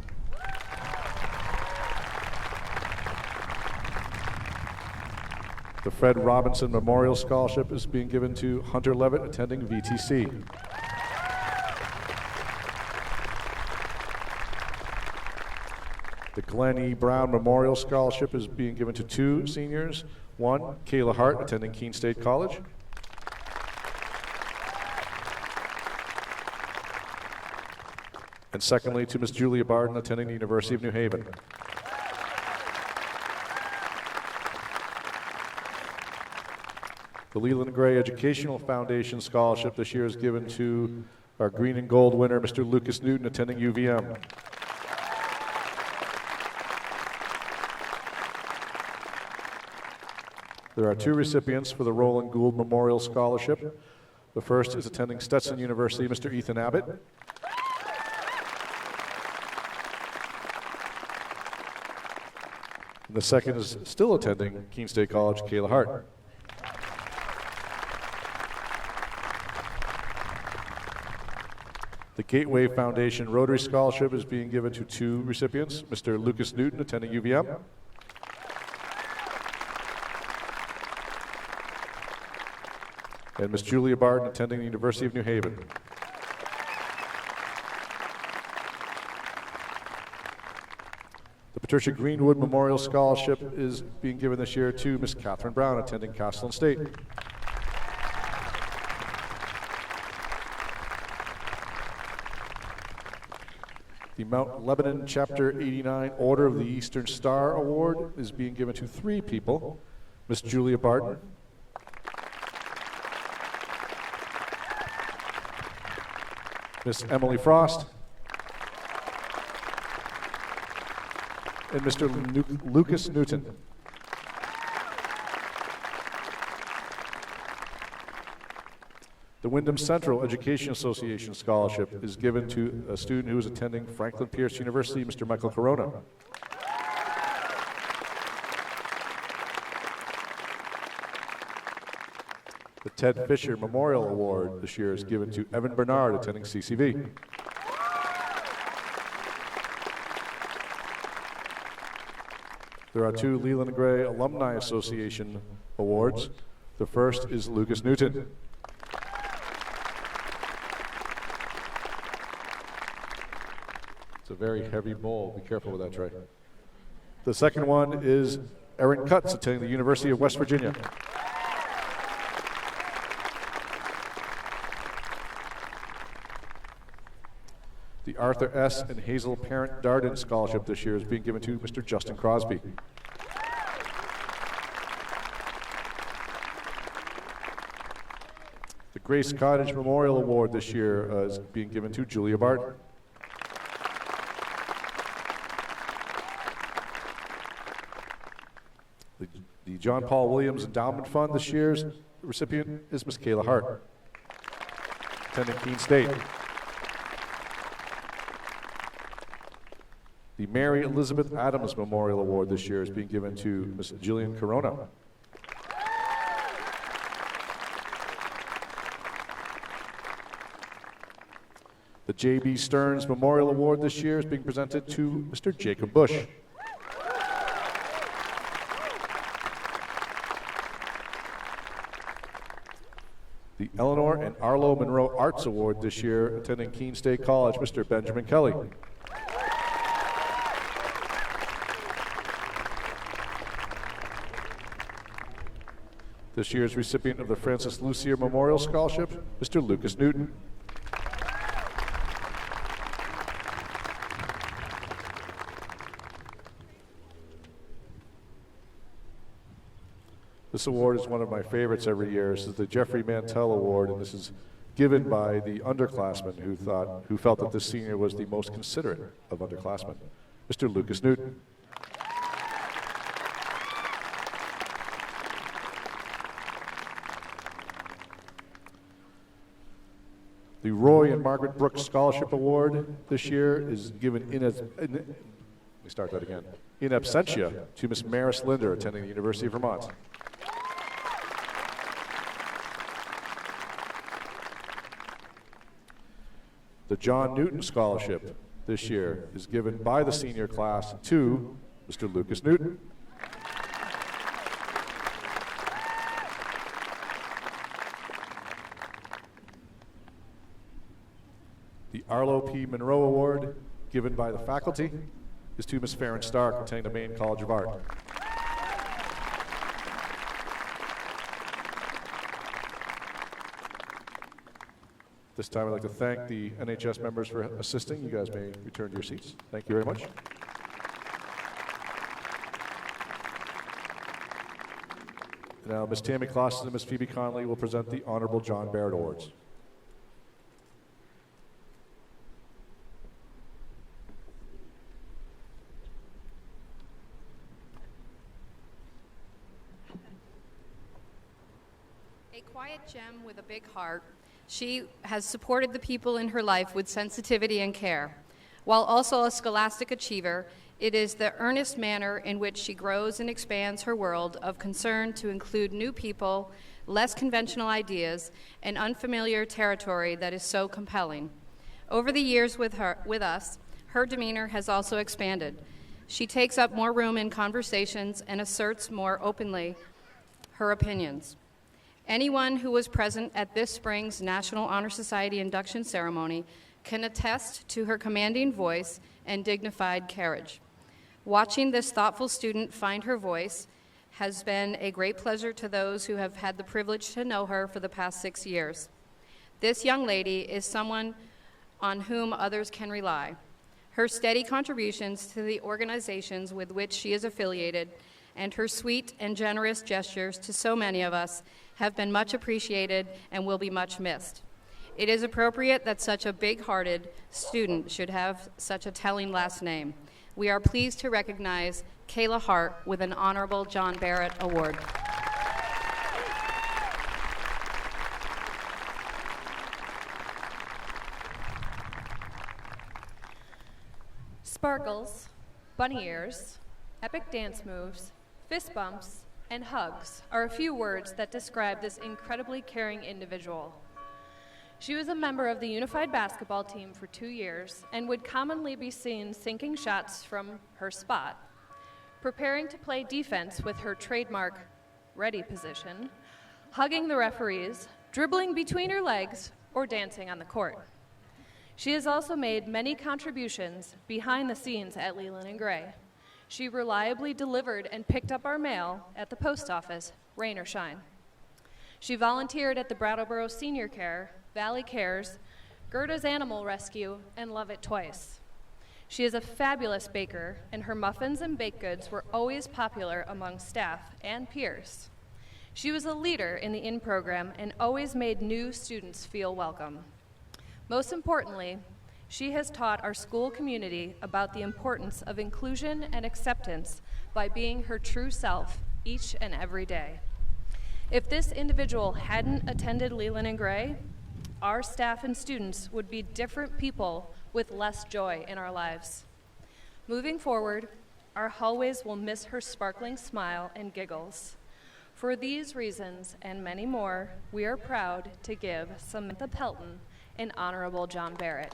The Fred Robinson Memorial Scholarship is being given to Hunter Levitt, attending VTC. The Glenn E. Brown Memorial Scholarship is being given to two seniors. One, Kayla Hart, attending Keene State College. And secondly, to Ms. Julia Barden, attending the University of New Haven. The Leland Gray Educational Foundation Scholarship this year is given to our green and gold winner, Mr. Lucas Newton, attending UVM. There are two recipients for the Roland Gould Memorial Scholarship. The first is attending Stetson University, Mr. Ethan Abbott. And the second is still attending Keene State College, Kayla Hart. The Gateway Foundation Rotary Scholarship is being given to two recipients, Mr. Lucas Newton, attending UVM. And Ms. Julia Barton, attending the University of New Haven. The Patricia Greenwood Memorial Scholarship is being given this year to Ms. Catherine Brown, attending Castleton State. The Mount Lebanon Chapter 89 Order of the Eastern Star Award is being given to three people, Ms. Julia Barton, Miss Emily Frost, and Mr. Lucas Newton. The Wyndham Central Education Association Scholarship is given to a student who is attending Franklin Pierce University, Mr. Michael Corona. The Ted Fisher Memorial Award this year is given to Evan Bernard, attending CCV. There are two Leland and Gray Alumni Association awards. The first is Lucas Newton. It's a very heavy bowl. Be careful with that, Trey. The second one is Erin Cutts, attending the University of West Virginia. The Arthur S. and Hazel Parent Darden Scholarship this year is being given to Mr. Justin Crosby. The Grace Cottage Memorial Award this year is being given to Julia Barton. The John Paul Williams Endowment Fund this year's recipient is Ms. Kayla Hart, attending Keene State. The Mary Elizabeth Adams Memorial Award this year is being given to Ms. Jillian Corona. The J.B. Stearns Memorial Award this year is being presented to Mr. Jacob Bush. The Eleanor and Arlo Monroe Arts Award this year, attending Keene State College, Mr. Benjamin Kelly. This year's recipient of the Francis Lucier Memorial Scholarship, Mr. Lucas Newton. This award is one of my favorites every year. This is the Jeffrey Mantell Award, and this is given by the underclassmen who felt that this senior was the most considerate of underclassmen, Mr. Lucas Newton. The Roy and Margaret Brooks Scholarship Award this year is given in absentia to Miss Maris Linder, attending the University of Vermont. The John Newton Scholarship this year is given by the senior class to Mr. Lucas Newton. The Arlo P. Monroe Award, given by the faculty, is to Ms. Farron Stark, attending the Maine College of Art. This time I'd like to thank the NHS members for assisting. You guys may return to your seats. Thank you very much. Now, Ms. Tammy Clausen and Ms. Phoebe Conley will present the Honorable John Barrett Awards. A quiet gem with a big heart, she has supported the people in her life with sensitivity and care. While also a scholastic achiever, it is the earnest manner in which she grows and expands her world of concern to include new people, less conventional ideas, and unfamiliar territory that is so compelling. Over the years with us, her demeanor has also expanded. She takes up more room in conversations and asserts more openly her opinions. Anyone who was present at this spring's National Honor Society induction ceremony can attest to her commanding voice and dignified carriage. Watching this thoughtful student find her voice has been a great pleasure to those who have had the privilege to know her for the past 6 years. This young lady is someone on whom others can rely. Her steady contributions to the organizations with which she is affiliated and her sweet and generous gestures to so many of us have been much appreciated and will be much missed. It is appropriate that such a big-hearted student should have such a telling last name. We are pleased to recognize Kayla Hart with an Honorable John Barrett Award. Sparkles, bunny ears, epic dance moves, fist bumps, and hugs are a few words that describe this incredibly caring individual. She was a member of the unified basketball team for 2 years and would commonly be seen sinking shots from her spot, preparing to play defense with her trademark ready position, hugging the referees, dribbling between her legs, or dancing on the court. She has also made many contributions behind the scenes at Leland and Gray. She reliably delivered and picked up our mail at the post office, rain or shine. She volunteered at the Brattleboro Senior Care, Valley Cares, Gerda's Animal Rescue, and Love It Twice. She is a fabulous baker, and her muffins and baked goods were always popular among staff and peers. She was a leader in the IN program and always made new students feel welcome. Most importantly, she has taught our school community about the importance of inclusion and acceptance by being her true self each and every day. If this individual hadn't attended Leland and Gray, our staff and students would be different people with less joy in our lives. Moving forward, our hallways will miss her sparkling smile and giggles. For these reasons and many more, we are proud to give Samantha Pelton an Honorable John Barrett.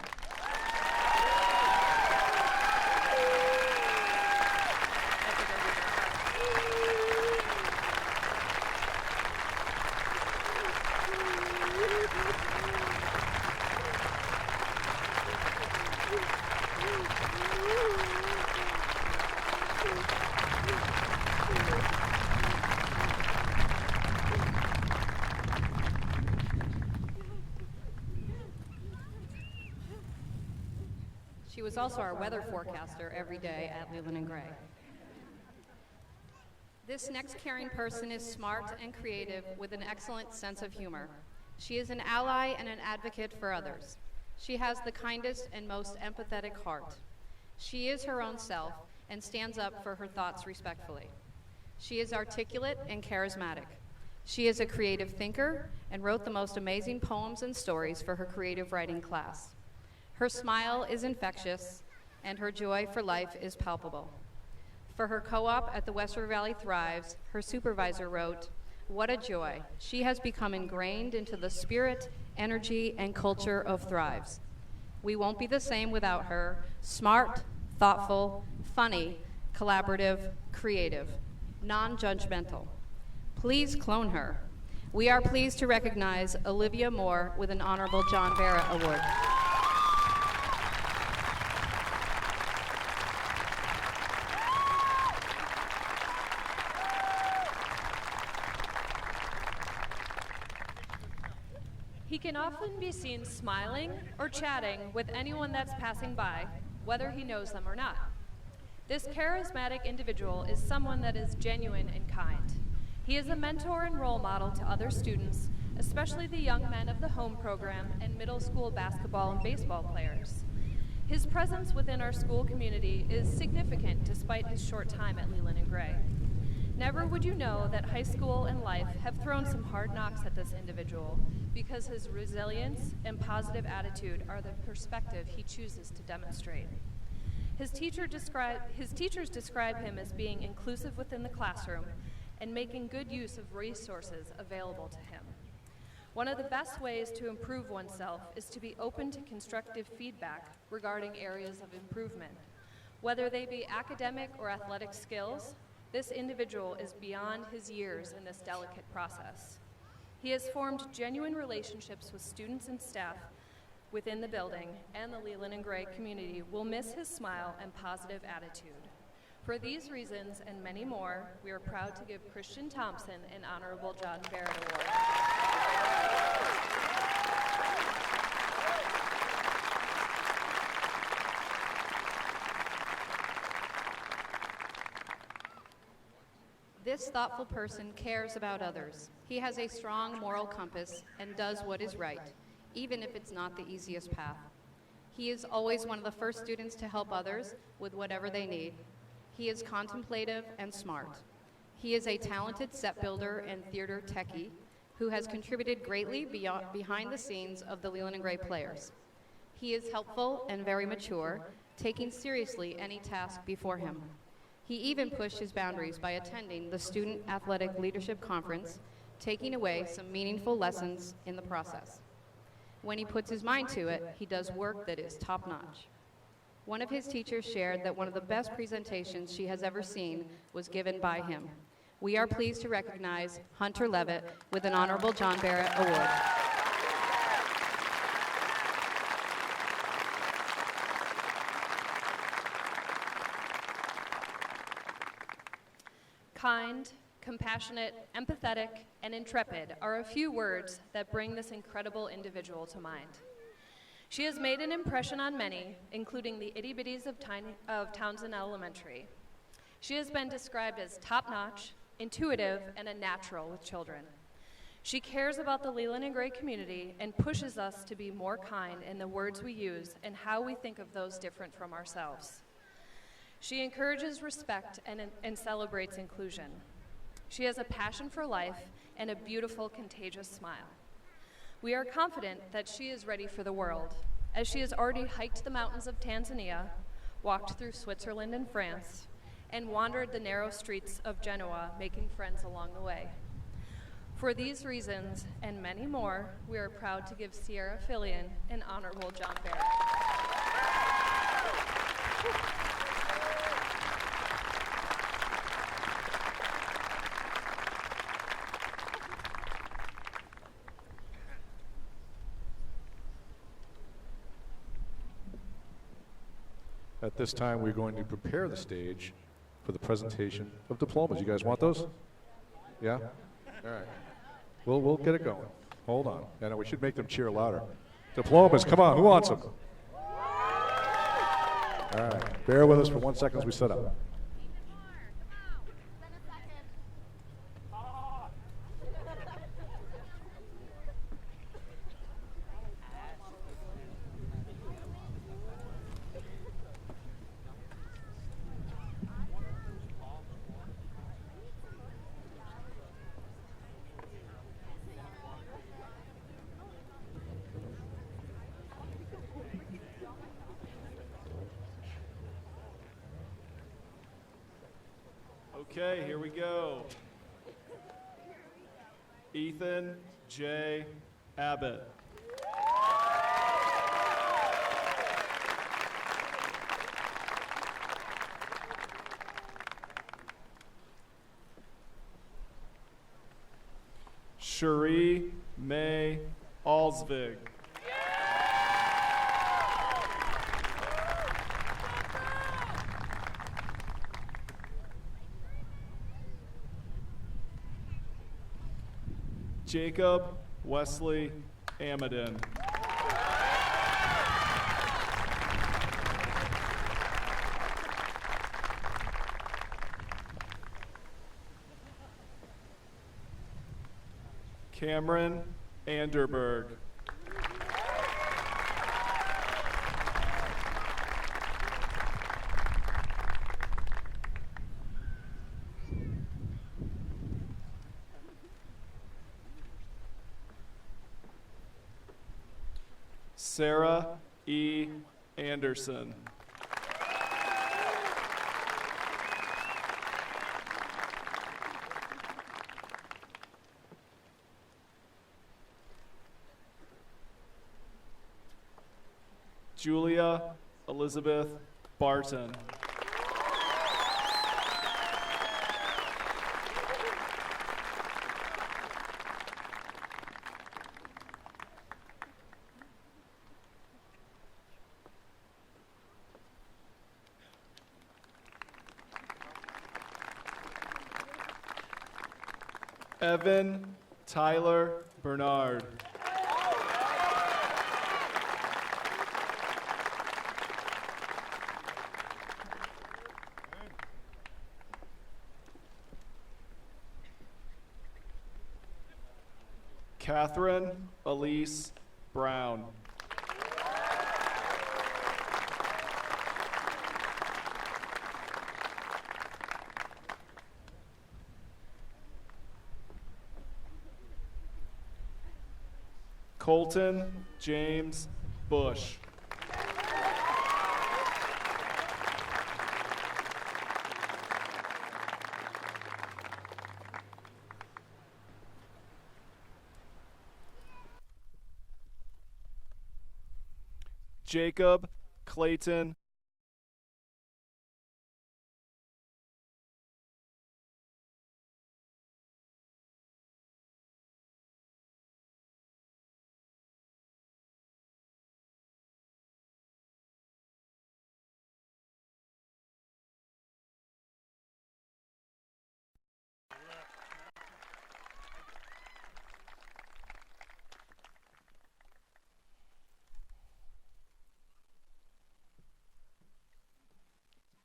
She was also our weather forecaster every day at Leland and Gray. This next caring person is smart and creative with an excellent sense of humor. She is an ally and an advocate for others. She has the kindest and most empathetic heart. She is her own self and stands up for her thoughts respectfully. She is articulate and charismatic. She is a creative thinker and wrote the most amazing poems and stories for her creative writing class. Her smile is infectious, and her joy for life is palpable. For her co-op at the West River Valley Thrives, her supervisor wrote, "What a joy. She has become ingrained into the spirit, energy, and culture of Thrives. We won't be the same without her. Smart, thoughtful, funny, collaborative, creative, non-judgmental. Please clone her." We are pleased to recognize Olivia Moore with an Honorable John Barrett Award. He can often be seen smiling or chatting with anyone that's passing by, whether he knows them or not. This charismatic individual is someone that is genuine and kind. He is a mentor and role model to other students, especially the young men of the home program and middle school basketball and baseball players. His presence within our school community is significant despite his short time at Leland and Gray. Never would you know that high school and life have thrown some hard knocks at this individual, because his resilience and positive attitude are the perspective he chooses to demonstrate. His teachers describe him as being inclusive within the classroom and making good use of resources available to him. One of the best ways to improve oneself is to be open to constructive feedback regarding areas of improvement. Whether they be academic or athletic skills, this individual is beyond his years in this delicate process. He has formed genuine relationships with students and staff within the building, and the Leland and Gray community will miss his smile and positive attitude. For these reasons and many more, we are proud to give Christian Thompson an Honorable John Barrett Award. This thoughtful person cares about others. He has a strong moral compass and does what is right, even if it's not the easiest path. He is always one of the first students to help others with whatever they need. He is contemplative and smart. He is a talented set builder and theater techie who has contributed greatly behind the scenes of the Leland and Gray players. He is helpful and very mature, taking seriously any task before him. He even pushed his boundaries by attending the Student Athletic Leadership Conference, taking away some meaningful lessons in the process. When he puts his mind to it, he does work that is top-notch. One of his teachers shared that one of the best presentations she has ever seen was given by him. We are pleased to recognize Hunter Levitt with an Honorable John Barrett Award. Kind, compassionate, empathetic, and intrepid are a few words that bring this incredible individual to mind. She has made an impression on many, including the itty-bitties of Townsend Elementary. She has been described as top-notch, intuitive, and a natural with children. She cares about the Leland and Gray community and pushes us to be more kind in the words we use and how we think of those different from ourselves. She encourages respect and celebrates inclusion. She has a passion for life and a beautiful, contagious smile. We are confident that she is ready for the world, as she has already hiked the mountains of Tanzania, walked through Switzerland and France, and wandered the narrow streets of Genoa, making friends along the way. For these reasons, and many more, we are proud to give Sierra Fillion an Honorable John Barrett. At this time, we're going to prepare the stage for the presentation of diplomas. You guys want those? Yeah? All right. We'll get it going. Hold on. I know we should make them cheer louder. Diplomas, come on. Who wants them? All right. Bear with us for 1 second as we set up. Okay, here we go. Ethan J. Abbott. Cherie May Alsvig. Jacob Wesley Amadin. Cameron Anderberg. Sarah E. Anderson. Julia Elizabeth Barton. Evan Tyler Bernard. Catherine Elise Brown. Colton James Bush. Jacob Clayton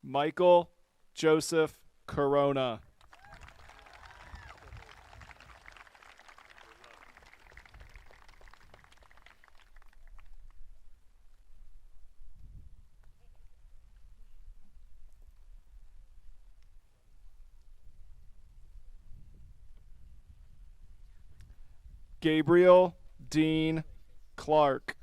Michael Joseph Corona. Gabriel Dean Clark.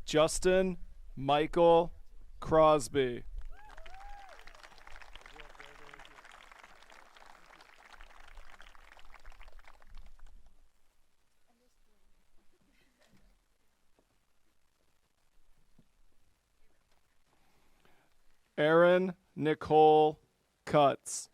Justin Michael Crosby. Erin Nicole Cutts.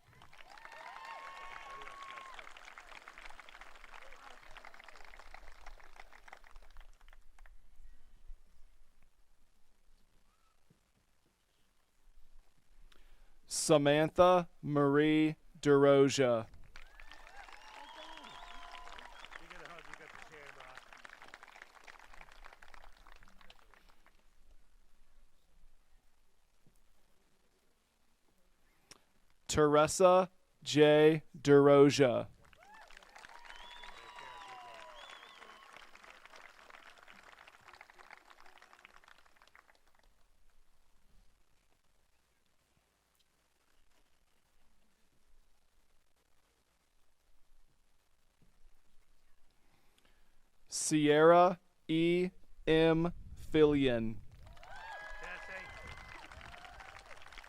Samantha Marie DeRoja. Teresa J. DeRoja. Sierra E. M. Fillion.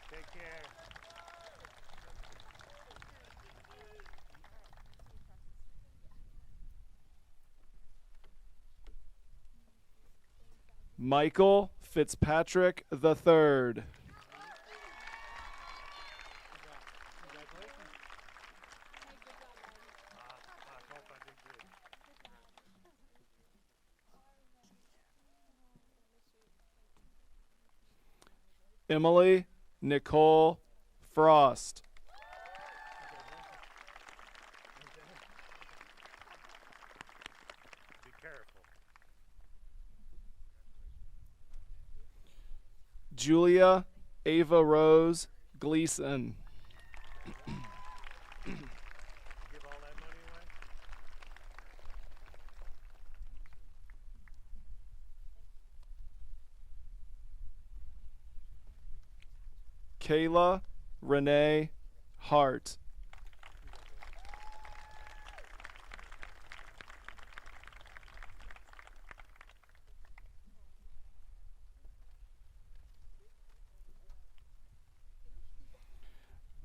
Take care. Michael Fitzpatrick III. Emily Nicole Frost. Be careful. Julia Ava Rose Gleason. Give all that money away? Kayla Renee Hart.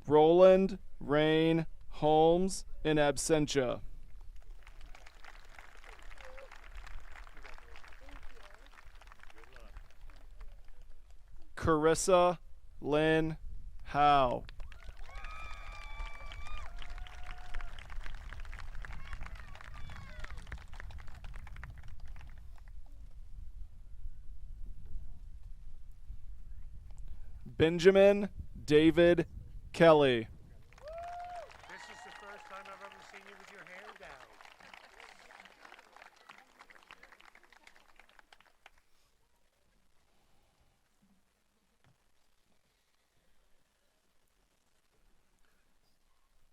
Roland Rain Holmes in absentia. Carissa Lynn Howe. Benjamin David Kelly. This is the first time I've ever seen you with your hair down.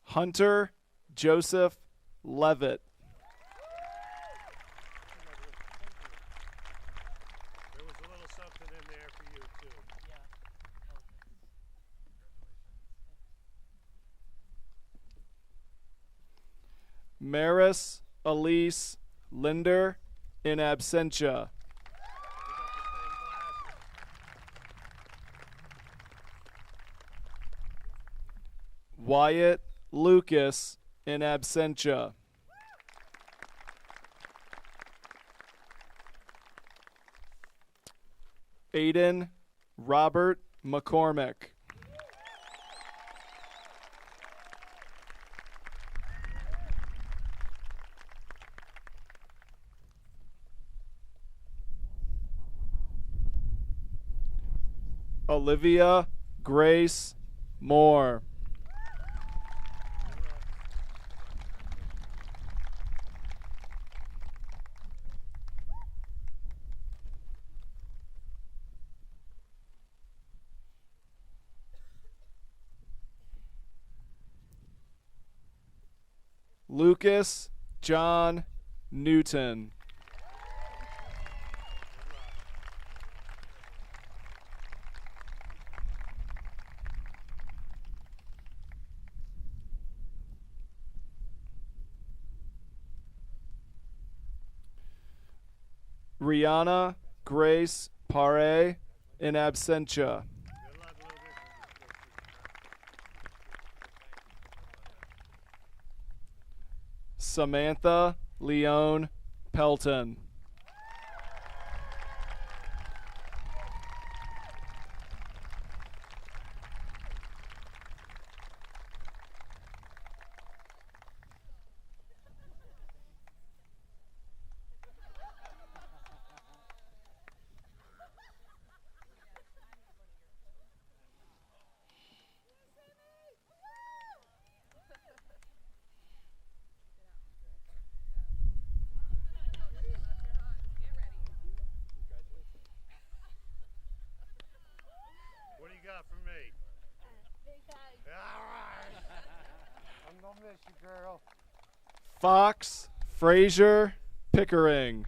Hunter Joseph Levitt. There was a little something in there for you, too. Maris Elise Linder in absentia. Wyatt Lucas in absentia. Aiden Robert McCormick. Olivia Grace Moore. Lucas John Newton. Rihanna Grace Pare in absentia. Samantha Leone Pelton. What do you got for me? All right. I'm going to miss you, girl. Fox Frazier Pickering.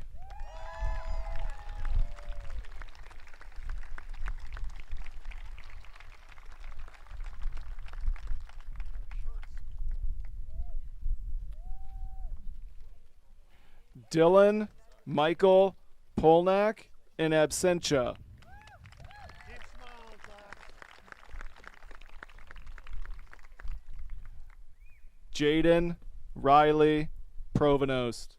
Dylan Michael Polnack in absentia. Jaden Riley Provenost.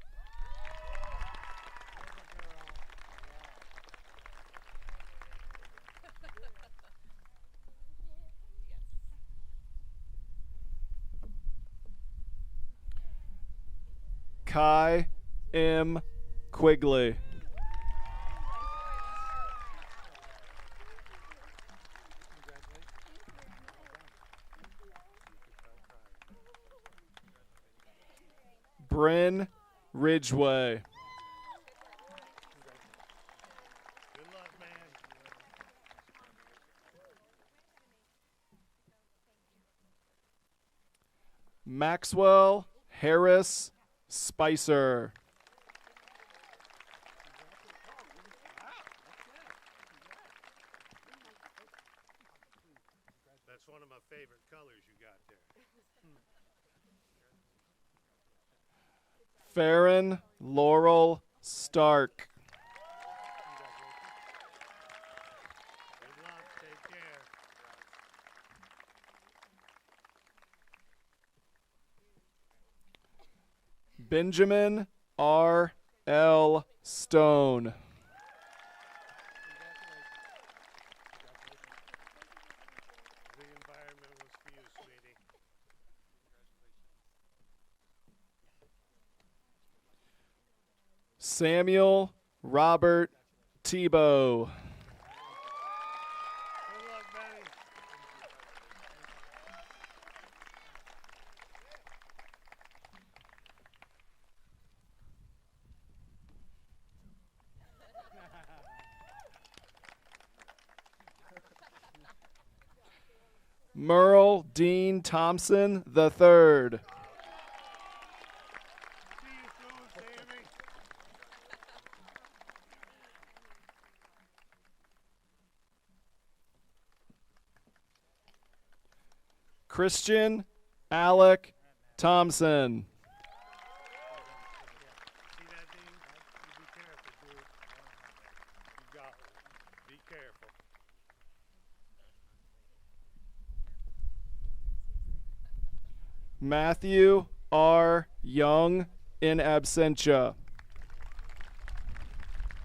Kai M. Quigley. Bryn Ridgway. Maxwell Harris Spicer. That's one of my favorite colors you got there. Farron Laurel Stark. Good luck. Take care. Benjamin R. L. Stone. The environment was for you, sweetie. Samuel Robert Tebow. Good luck, Benny. Merle Dean Thompson III. Christian Alec Thompson. See that, Dean? You be careful, dude. You got it. Be careful. Matthew R. Young in absentia.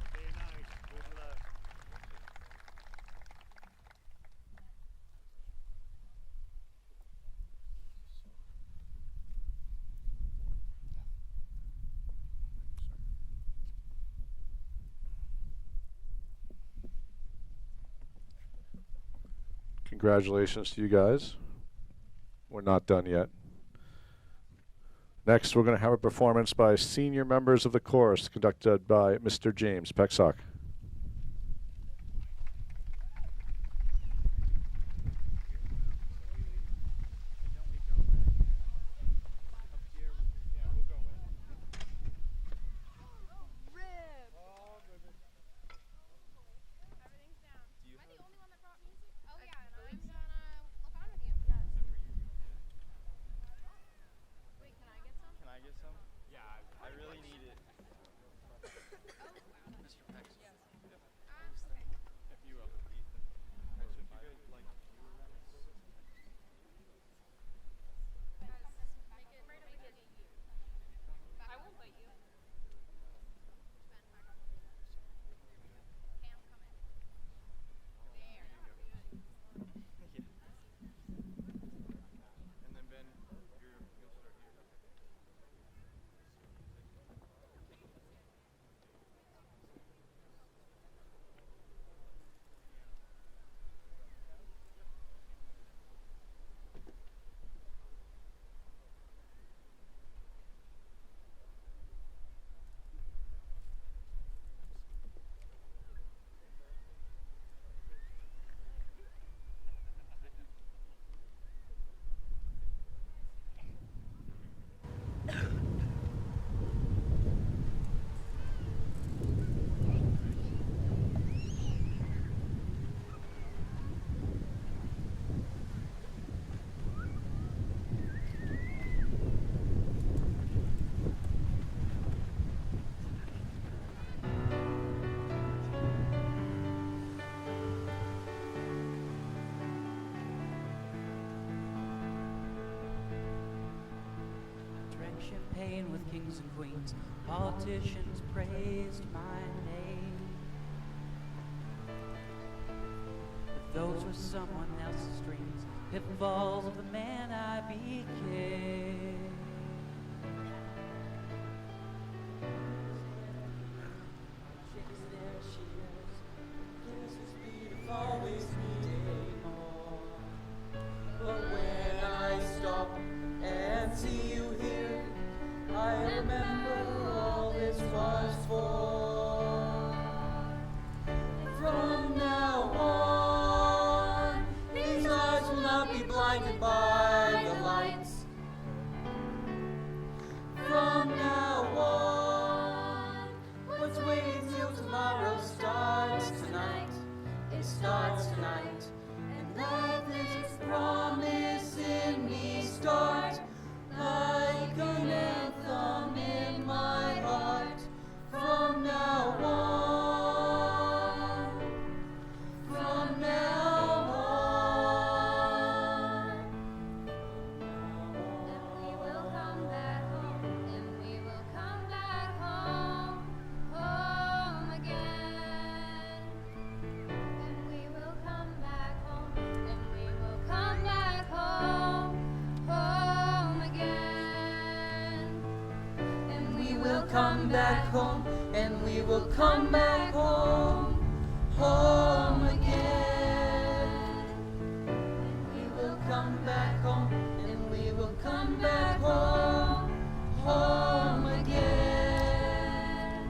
Stay nice. Good luck. Congratulations to you guys. We're not done yet. Next, we're going to have a performance by senior members of the chorus conducted by Mr. James Pecksock. Champagne with kings and queens, politicians praised my name. But those were someone else's dreams, pitfalls of the man I became. There she is, this is beautiful, always needing more. But when I stop and see you here, I remember all this was for. From now on, these eyes will not be blinded by the lights. will come back home, and we will come back home, home again. We will come back home, and we will come back home, home again.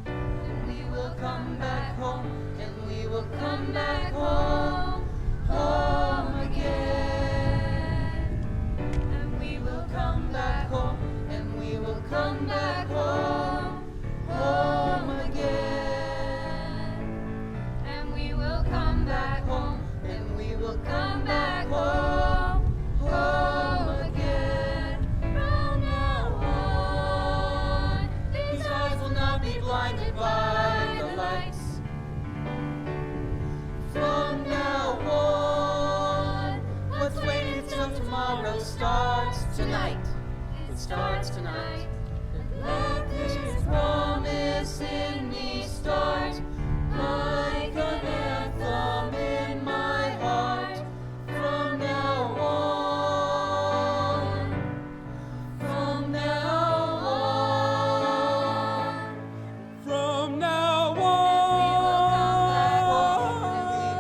And we will come back home, and we will come back home, home again. And we will come back home, and we will come back home, home again. And we will come back home, and we will come back home, home again. From now on, these eyes will not be blinded by the lights. From now on, what's waiting till tomorrow starts tonight. It starts tonight. Let this promise in me start like an anthem in my heart. From now on, from now on, From now we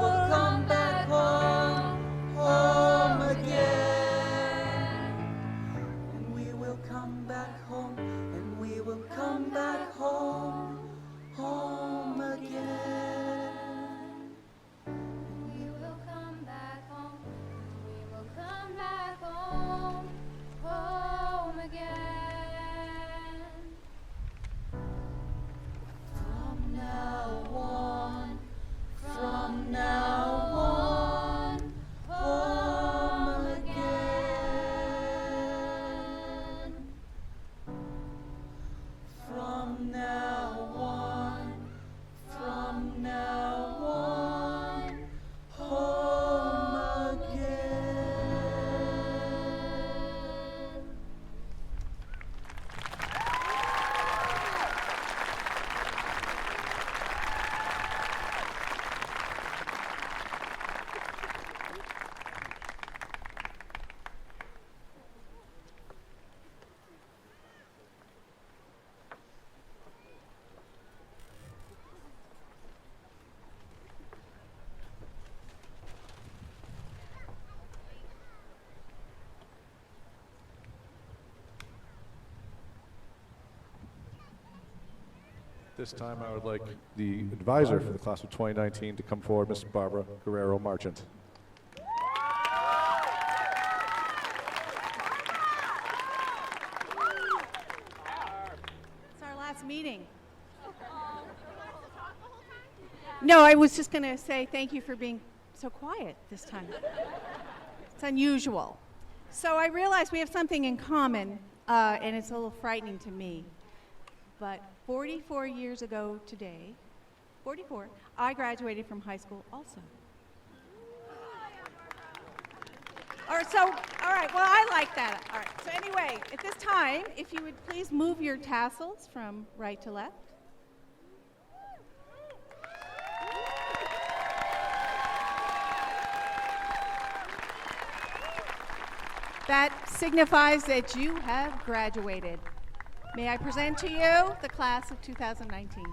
will come back home, home again. And we will come back home, and we will come back home, home again. we will come back home, we will come back home, home again. From now on, from now on, home again. From now on, from now on, home again. This time, I would like the advisor for the class of 2019 to come forward, Ms. Barbara Guerrero Marchant. It's our last meeting. No, I was just going to say thank you for being so quiet this time. It's unusual. So I realize we have something in common, and it's a little frightening to me. But 44 years ago today, 44, I graduated from high school also. All right, well, I like that. All right, so anyway, at this time, if you would please move your tassels from right to left. That signifies that you have graduated. May I present to you the class of 2019.